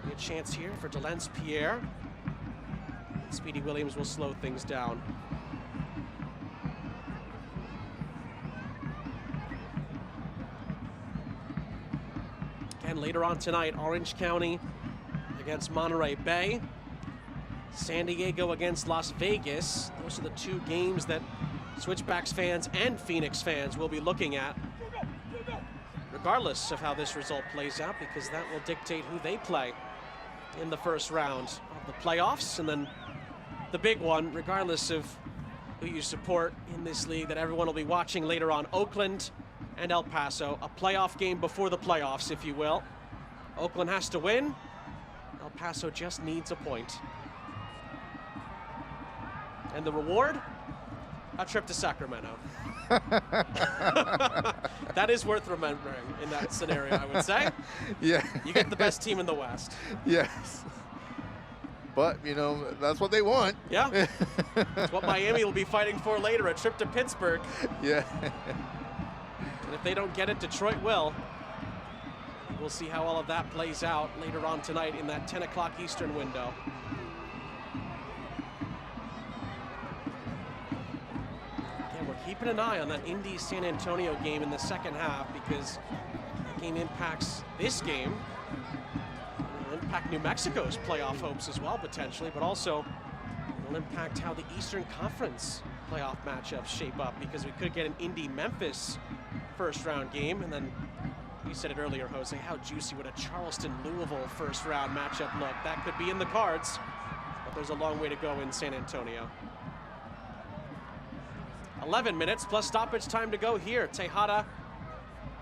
A chance here for Delence Pierre. Speedy Williams will slow things down. Again, later on tonight, Orange County against Monterey Bay. San Diego against Las Vegas. Those are the two games that Switchbacks fans and Phoenix fans will be looking at, regardless of how this result plays out, because that will dictate who they play in the first round of the playoffs. And then the big one, regardless of who you support in this league, that everyone will be watching later on, Oakland and El Paso. A playoff game before the playoffs, if you will. Oakland has to win. El Paso just needs a point. And the reward? A trip to Sacramento. That is worth remembering in that scenario, I would say. Yeah. You get the best team in the West. Yes. But, you know, that's what they want. Yeah. It's what Miami will be fighting for later, a trip to Pittsburgh. Yeah. And if they don't get it, Detroit will. We'll see how all of that plays out later on tonight in that 10 o'clock Eastern window. Again, we're keeping an eye on that Indy-San Antonio game in the second half, because that game impacts this game. It'll impact New Mexico's playoff hopes as well, potentially, but also it'll impact how the Eastern Conference playoff matchups shape up, because we could get an Indy-Memphis first-round game, and then you said it earlier, Jose, how juicy would a Charleston-Louisville first-round matchup look? That could be in the cards, but there's a long way to go in San Antonio. 11 minutes plus stoppage time to go here. Tejada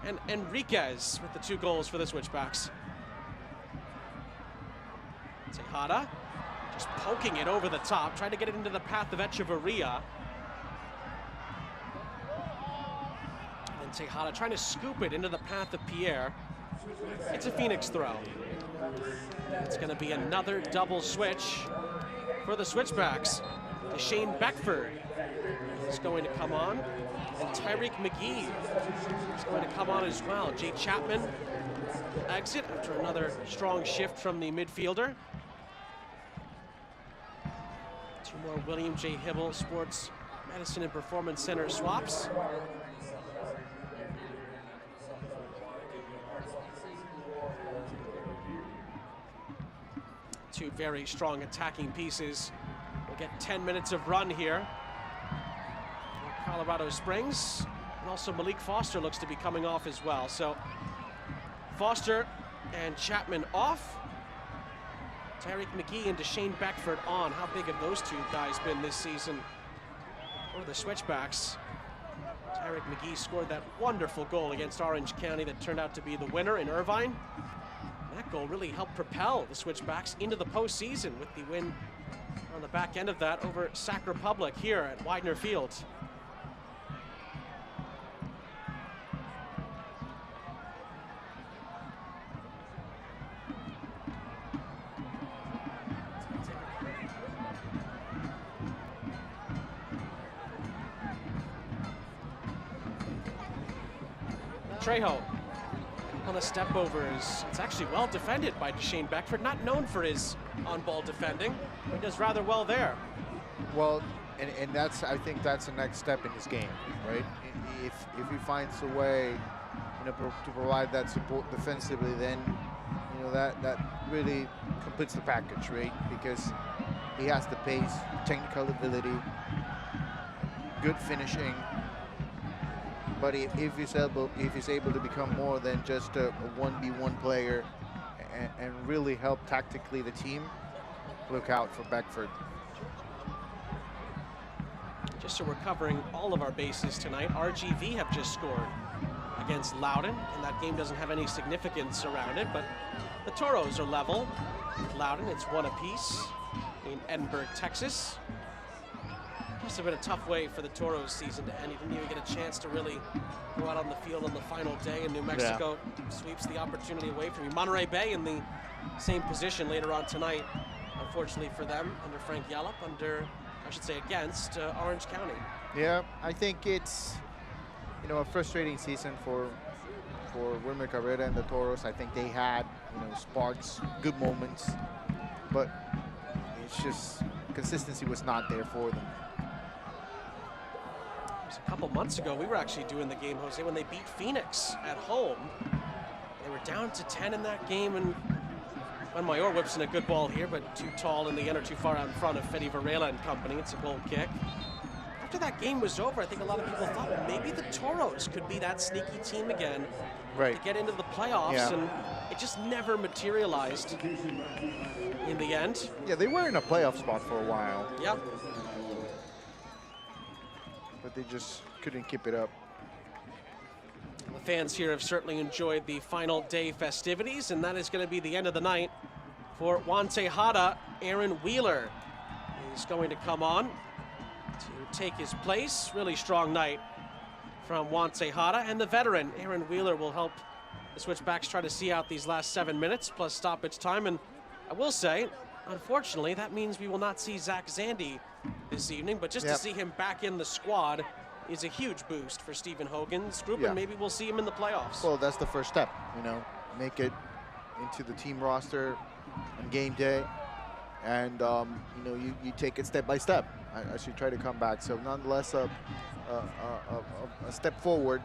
and Enriquez with the 2 goals for the Switchbacks. Tejada just poking it over the top, trying to get it into the path of Echeverria. And Tejada trying to scoop it into the path of Pierre. It's a Phoenix throw. It's going to be another double switch for the Switchbacks. Shane Beckford is going to come on, and Tyreek McGee is going to come on as well. Jay Chapman will exit after another strong shift from the midfielder. 2 more William J. Hibble Sports Medicine and Performance Center swaps. Two very strong attacking pieces. We'll get 10 minutes of run here. Colorado Springs, and also Malik Foster looks to be coming off as well. So Foster and Chapman off. Tyreek McGee and Shane Beckford on. How big have those two guys been this season for the Switchbacks? Tyreek McGee scored that wonderful goal against Orange County that turned out to be the winner in Irvine. That goal really helped propel the Switchbacks into the postseason with the win on the back end of that over Sac Republic here at Widener Field. Trejo on the step overs. It's actually well defended by Shane Beckford, not known for his on-ball defending. He does rather well there. Well, and that's, I think that's the next step in his game, right? If he finds a way, you know, to provide that support defensively, then, you know, that really completes the package, right? Because he has the pace, technical ability, good finishing. But if he's able to become more than just a 1v1 player and really help tactically the team, look out for Beckford. Just so we're covering all of our bases tonight, RGV have just scored against Loudon, and that game doesn't have any significance around it, but the Toros are level with Loudon. It's 1 apiece in Edinburgh, Texas. Must have been a tough way for the Toros season to end. He didn't even get a chance to really go out on the field on the final day, and New Mexico sweeps the opportunity away from you. Monterey Bay in the same position later on tonight, unfortunately for them, under Frank Yallop, against Orange County. Yeah, I think it's you know, a frustrating season for Wilmer Cabrera and the Toros. I think they had, you know, sparks, good moments, but it's just consistency was not there for them. It was a couple months ago, we were actually doing the game, Jose, when they beat Phoenix at home. They were down to 10 in that game, and Mayor whips in a good ball here, but too tall in the end or too far out in front of Fede Varela and company. It's a goal kick. After that game was over, I think a lot of people thought, well, maybe the Toros could be that sneaky team again to get into the playoffs, and it just never materialized in the end. Yeah, they were in a playoff spot for a while. Yep. But they just couldn't keep it up. The fans here have certainly enjoyed the final day festivities, and that is going to be the end of the night for Juan Tejada. Aaron Wheeler is going to come on to take his place. Really strong night from Juan Tejada, and the veteran Aaron Wheeler will help the Switchbacks try to see out these last 7 minutes plus stoppage time. And I will say, unfortunately, that means we will not see Zach Zandy this evening, but just to see him back in the squad is a huge boost for Stephen Hogan's group, and maybe we'll see him in the playoffs. Well, that's the first step, you know, make it into the team roster on game day, and you know, you take it step by step. I should try to come back. So nonetheless, a step forward.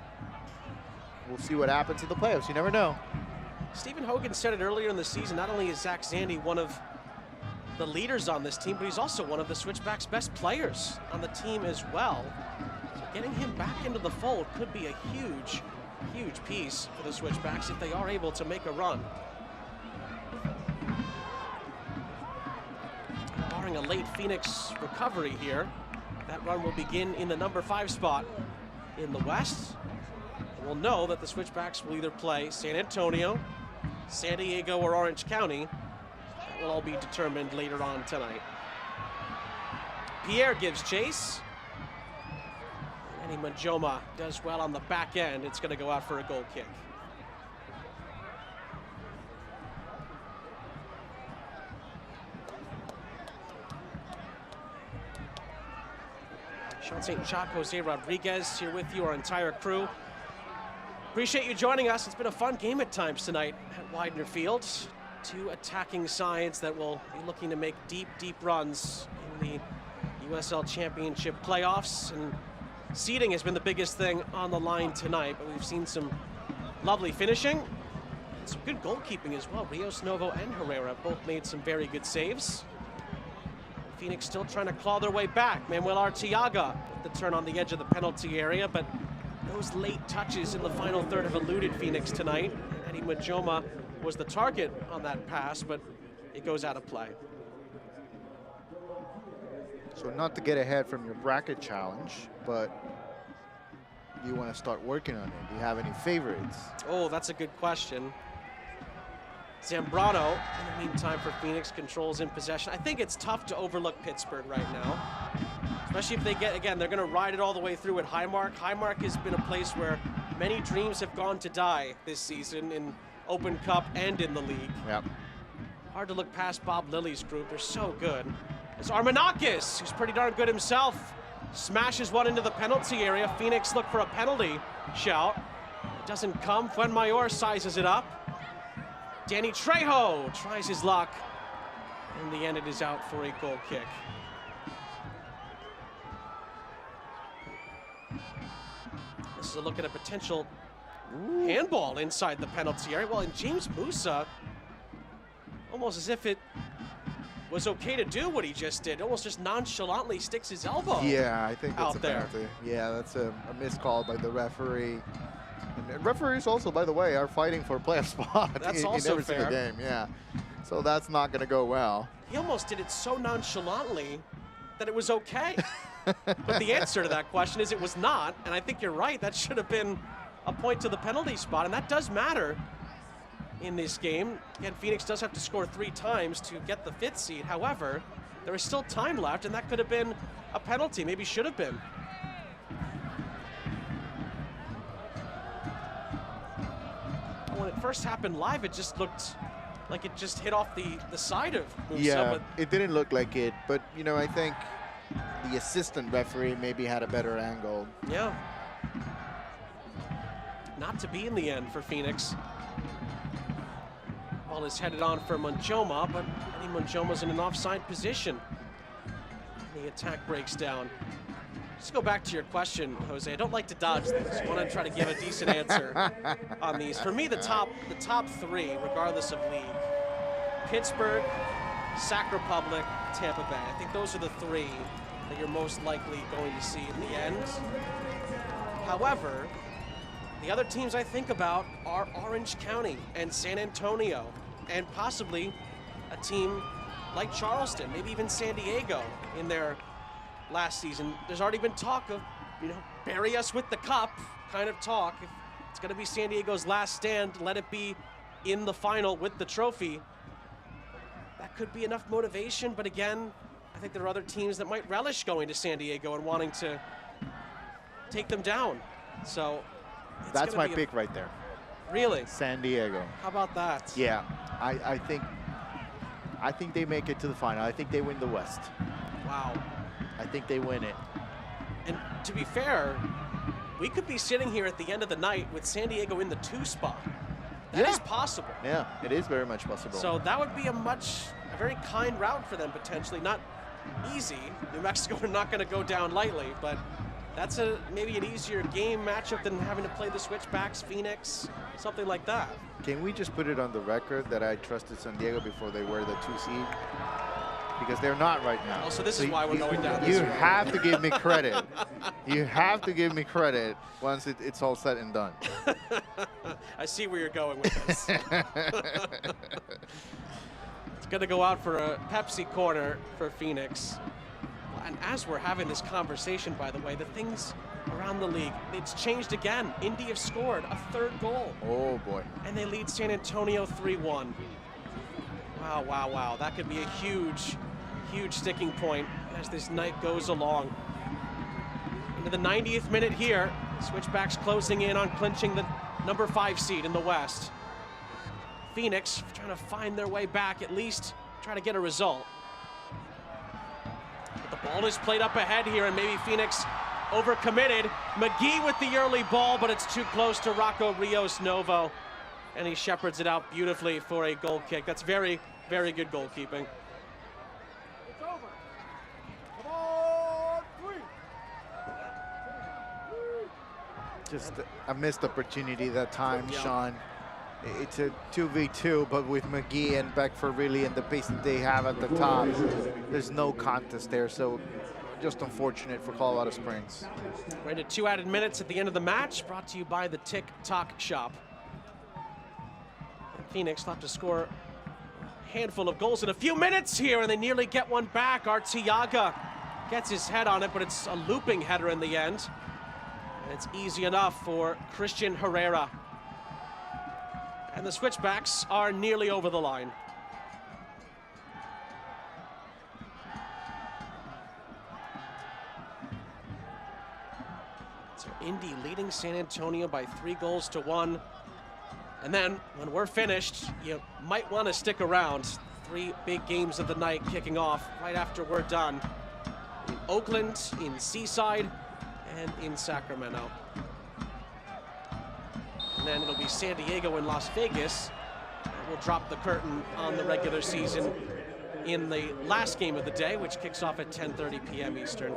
We'll see what happens in the playoffs. You never know. Stephen Hogan said it earlier in the season. Not only is Zach Zandy one of the leaders on this team, but he's also one of the Switchbacks' best players on the team as well. So getting him back into the fold could be a huge, huge piece for the Switchbacks if they are able to make a run. Barring a late Phoenix recovery here, that run will begin in the number 5 spot in the West. And we'll know that the Switchbacks will either play San Antonio, San Diego, or Orange County. That will all be determined later on tonight. Pierre gives chase. And Eddie Majoma does well on the back end. It's going to go out for a goal kick. Sean St. Jacques, Jose Rodriguez here with you, our entire crew. Appreciate you joining us. It's been a fun game at times tonight at Widener Field. 2 attacking sides that will be looking to make deep, deep runs in the USL Championship playoffs. And seeding has been the biggest thing on the line tonight, but we've seen some lovely finishing and some good goalkeeping as well. Rios Novo and Herrera both made some very good saves. Phoenix still trying to claw their way back. Manuel Arteaga with the turn on the edge of the penalty area, but those late touches in the final third have eluded Phoenix tonight. Eddie Majoma was the target on that pass, but it goes out of play. So not to get ahead from your bracket challenge, but you want to start working on it. Do you have any favorites? Oh, that's a good question. Zambrano, in the meantime, for Phoenix, controls in possession. I think it's tough to overlook Pittsburgh right now, especially if they get, again, they're going to ride it all the way through at Highmark. Highmark has been a place where many dreams have gone to die this season in Open Cup and in the league. Yep. Hard to look past Bob Lilly's group. They're so good. It's Armanakis, who's pretty darn good himself. Smashes one into the penalty area. Phoenix look for a penalty shout. It doesn't come. Fuenmayor sizes it up. Danny Trejo tries his luck. In the end, it is out for a goal kick. This is a look at a potential handball inside the penalty area. Well, and James Musa, almost as if it was okay to do what he just did, almost just nonchalantly sticks his elbow. Yeah, I think that's out a there. penalty. Yeah, that's a missed call by the referee. And referees also, by the way, are fighting for a playoff spot That's in also every single fair. game. Yeah, so that's not going to go well. He almost did it so nonchalantly that it was okay. But the answer to that question is it was not, and I think you're right. That should have been a point to the penalty spot, and that does matter in this game. Again, Phoenix does have to score 3 times to get the 5th seed. However, there is still time left, and that could have been a penalty, maybe should have been. When it first happened live, it just looked like it just hit off the side of Musa. Yeah, but it didn't look like it, but you know, I think the assistant referee maybe had a better angle. yeah. not to be in the end for Phoenix. Ball is headed on for Munchoma, but Eddie Munchoma's in an offside position. The attack breaks down. Just go back to your question, Jose. I don't like to dodge these. I want to try to give a decent answer on these. For me, the top three, regardless of league: Pittsburgh, Sac Republic, Tampa Bay. I think those are the three that you're most likely going to see in the end. However, the other teams I think about are Orange County and San Antonio, and possibly a team like Charleston, maybe even San Diego in their last season. There's already been talk of, bury us with the cup kind of talk. If it's going to be San Diego's last stand, let it be in the final with the trophy. That could be enough motivation, but again, I think there are other teams that might relish going to San Diego and wanting to take them down. So that's my pick right there. Really? San Diego. How about that? Yeah, I think they make it to the final. I think they win the West. Wow. I think they win it. And to be fair, we could be sitting here at the end of the night with San Diego in the 2 spot. That is possible. Yeah, it is very much possible. So that would be a very kind route for them potentially. Not easy. New Mexico are not going to go down lightly, but that's maybe an easier game matchup than having to play the Switchbacks, Phoenix, something like that. Can we just put it on the record that I trusted San Diego before they were the 2 seed? Because they're not right now. Oh, so this is why we're going down this You way. have to give me credit. You have to give me credit once it's all said and done. I see where you're going with this. It's going to go out for a Pepsi corner for Phoenix. And as we're having this conversation, by the way, the things around the league, it's changed again. Indy have scored a 3rd goal. Oh, boy. And they lead San Antonio 3-1. Wow, wow, wow. That could be a huge sticking point as this night goes along. Into the 90th minute here, Switchbacks closing in on clinching the number 5 seed in the West. Phoenix trying to find their way back, at least try to get a result. But the ball is played up ahead here, and maybe Phoenix overcommitted. McGee with the early ball, but it's too close to Rocco Rios Novo, and he shepherds it out beautifully for a goal kick. That's very, very good goalkeeping. It's over. Come on, 3. Just a missed opportunity that time, Sean. It's a 2v2, but with McGee and Beckford really and the pace that they have at the top, there's no contest there. So just unfortunate for Colorado Springs. We're into 2 added minutes at the end of the match, brought to you by the Tick-Tock Shop. And Phoenix will have to score a handful of goals in a few minutes here, and they nearly get one back. Artiaga gets his head on it, but it's a looping header in the end. And it's easy enough for Christian Herrera. And the Switchbacks are nearly over the line. So Indy leading San Antonio by 3-1. And then when we're finished, you might want to stick around. 3 big games of the night kicking off right after we're done. In Oakland, in Seaside, and in Sacramento. And then it'll be San Diego and Las Vegas. And we'll drop the curtain on the regular season in the last game of the day, which kicks off at 10:30 p.m. Eastern.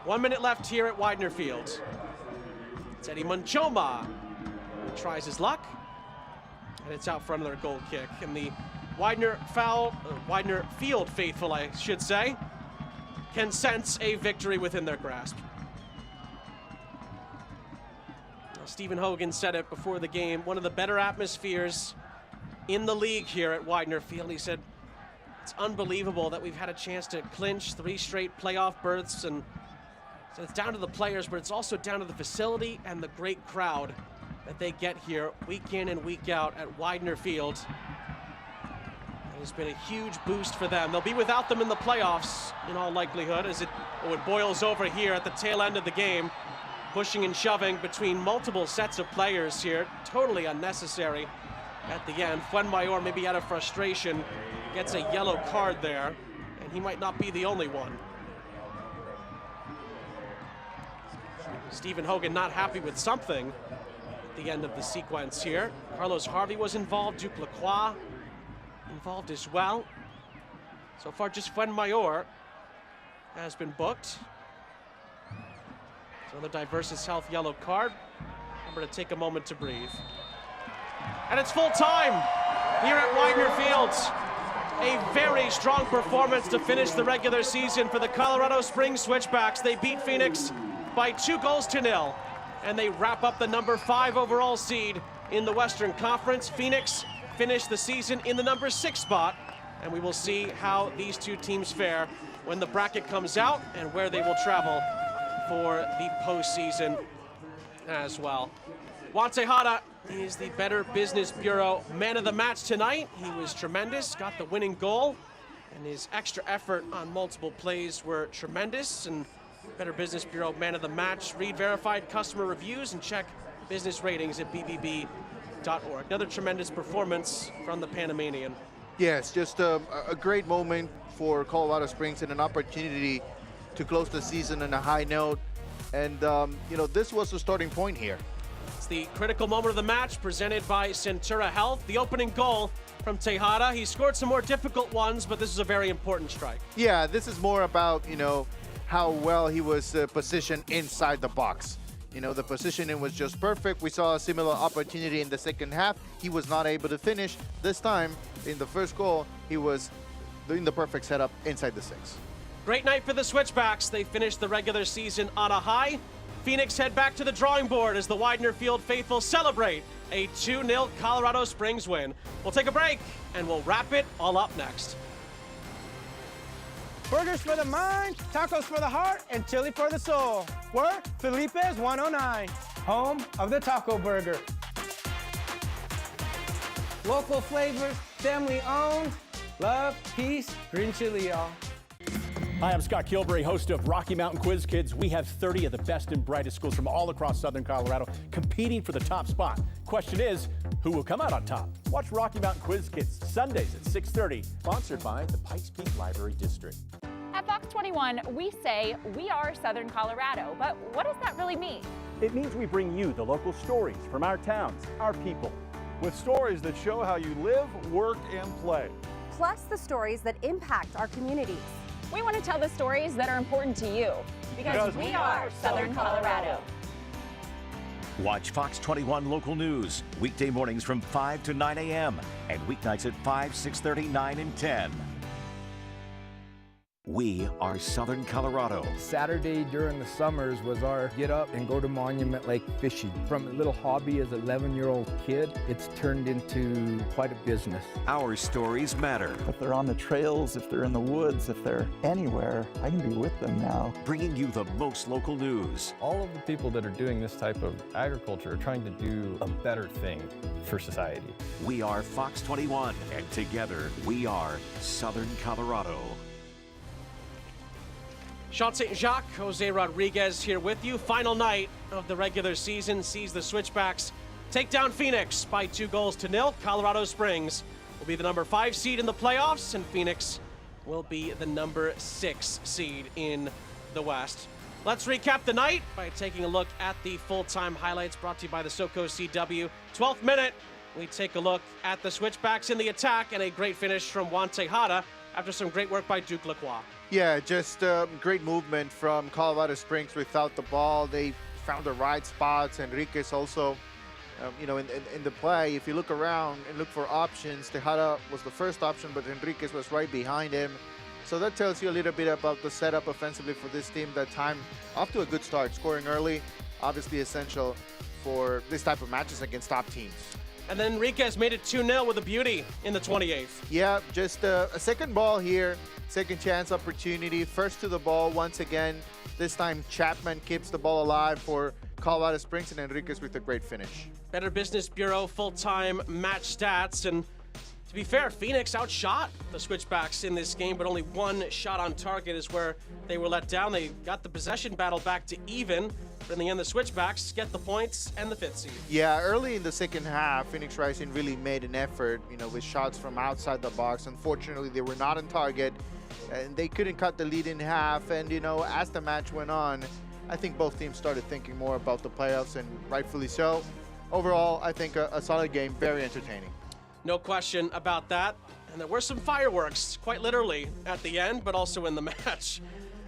1 minute left here at Widener Field. It's Eddie Munchoma who tries his luck, and it's out for another goal kick. And the Widener Field faithful, I should say, can sense a victory within their grasp. Stephen Hogan said it before the game, one of the better atmospheres in the league here at Widener Field. He said, it's unbelievable that we've had a chance to clinch 3 straight playoff berths, and so it's down to the players, but it's also down to the facility and the great crowd that they get here week in and week out at Widener Field. It's been a huge boost for them. They'll be without them in the playoffs in all likelihood, as it boils over here at the tail end of the game. Pushing and shoving between multiple sets of players here, totally unnecessary at the end. Fuenmayor, maybe out of frustration, gets a yellow card there, and he might not be the only one. Stephen Hogan not happy with something at the end of the sequence here. Carlos Harvey was involved, Duke Lacroix involved as well. So far, just Fuenmayor has been booked. Another Diversus Health yellow card. Remember to take a moment to breathe. And it's full time here at Widener Field. A very strong performance to finish the regular season for the Colorado Springs Switchbacks. They beat Phoenix by 2-0, and they wrap up the number 5 overall seed in the Western Conference. Phoenix finished the season in the number 6 spot, and we will see how these two teams fare when the bracket comes out and where they will travel for the postseason as well. Juan Tejada is the Better Business Bureau man of the match tonight. He was tremendous, got the winning goal, and his extra effort on multiple plays were tremendous. And Better Business Bureau man of the match. Read verified customer reviews and check business ratings at bbb.org. Another tremendous performance from the Panamanian. Yes, just a great moment for Colorado Springs and an opportunity to close the season on a high note. And, you know, this was the starting point here. It's the critical moment of the match presented by Centura Health. The opening goal from Tejada. He scored some more difficult ones, but this is a very important strike. Yeah, this is more about, you know, how well he was positioned inside the box. You know, the positioning was just perfect. We saw a similar opportunity in the second half. He was not able to finish. This time, in the first goal, he was doing the perfect setup inside the 6. Great night for the Switchbacks. They finished the regular season on a high. Phoenix head back to the drawing board as the Widener Field faithful celebrate a 2-0 Colorado Springs win. We'll take a break, and we'll wrap it all up next. Burgers for the mind, tacos for the heart, and chili for the soul. We're Felipe's 109, home of the taco burger. Local flavors, family owned, love, peace, green chili, y'all. Hi, I'm Scott Kilbury, host of Rocky Mountain Quiz Kids. We have 30 of the best and brightest schools from all across Southern Colorado competing for the top spot. Question is, who will come out on top? Watch Rocky Mountain Quiz Kids Sundays at 6:30, sponsored by the Pikes Peak Library District. At Fox 21, we say we are Southern Colorado, but what does that really mean? It means we bring you the local stories from our towns, our people. With stories that show how you live, work, and play. Plus the stories that impact our communities. We want to tell the stories that are important to you because we are Southern Colorado. Watch Fox 21 local news weekday mornings from 5 to 9 a.m. and weeknights at 5, 6:30, 9, and 10. We are Southern Colorado. Saturday during the summers was our get up and go to Monument Lake fishing. From a little hobby as an 11-year-old kid, it's turned into quite a business. Our stories matter. If they're on the trails, if they're in the woods, if they're anywhere, I can be with them now. Bringing you the most local news. All of the people that are doing this type of agriculture are trying to do a better thing for society. We are Fox 21, and together we are Southern Colorado. Sean St. Jacques, Jose Rodriguez here with you. Final night of the regular season sees the Switchbacks take down Phoenix by 2-0. Colorado Springs will be the number 5 seed in the playoffs, and Phoenix will be the number 6 seed in the West. Let's recap the night by taking a look at the full-time highlights brought to you by the SoCo CW. 12th minute, we take a look at the Switchbacks in the attack, and a great finish from Juan Tejada after some great work by Duke Lacroix. Yeah, just great movement from Colorado Springs without the ball. They found the right spots. Enriquez also, you know, in the play, if you look around and look for options, Tejada was the first option, but Enriquez was right behind him. So that tells you a little bit about the setup offensively for this team. That time off to a good start, scoring early, obviously essential for this type of matches against top teams. And then Enriquez made it 2-0 with a beauty in the 28th. Yeah, just a second ball here, second chance opportunity, first to the ball once again. This time Chapman keeps the ball alive for Colorado Springs, and Enriquez with a great finish. Better Business Bureau full-time match stats, and to be fair, Phoenix outshot the Switchbacks in this game, but only one shot on target is where they were let down. They got the possession battle back to even, but in the end, the Switchbacks get the points and the 5th seed. Yeah, early in the second half, Phoenix Rising really made an effort, you know, with shots from outside the box. Unfortunately, they were not on target, and they couldn't cut the lead in half. And, you know, as the match went on, I think both teams started thinking more about the playoffs, and rightfully so. Overall, I think a solid game, very entertaining. No question about that. And there were some fireworks, quite literally, at the end, but also in the match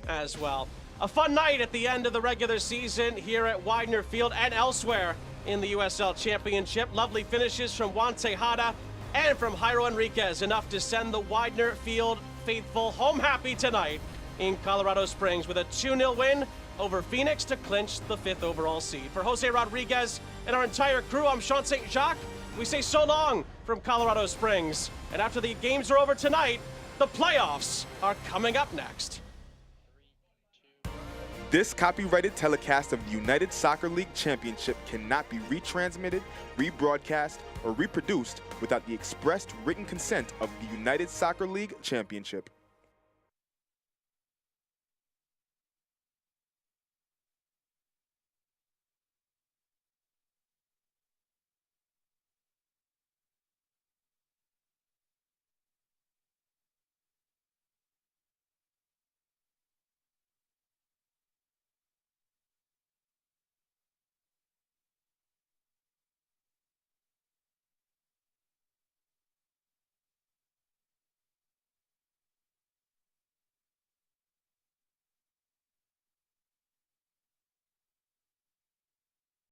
as well. A fun night at the end of the regular season here at Widener Field and elsewhere in the USL Championship. Lovely finishes from Juan Tejada and from Jairo Enriquez, enough to send the Widener Field faithful home happy tonight in Colorado Springs with a 2-0 win over Phoenix to clinch the 5th overall seed. For Jose Rodriguez and our entire crew, I'm Sean St. Jacques. We say so long from Colorado Springs. And after the games are over tonight, the playoffs are coming up next. This copyrighted telecast of the United Soccer League Championship cannot be retransmitted, rebroadcast, or reproduced without the expressed written consent of the United Soccer League Championship.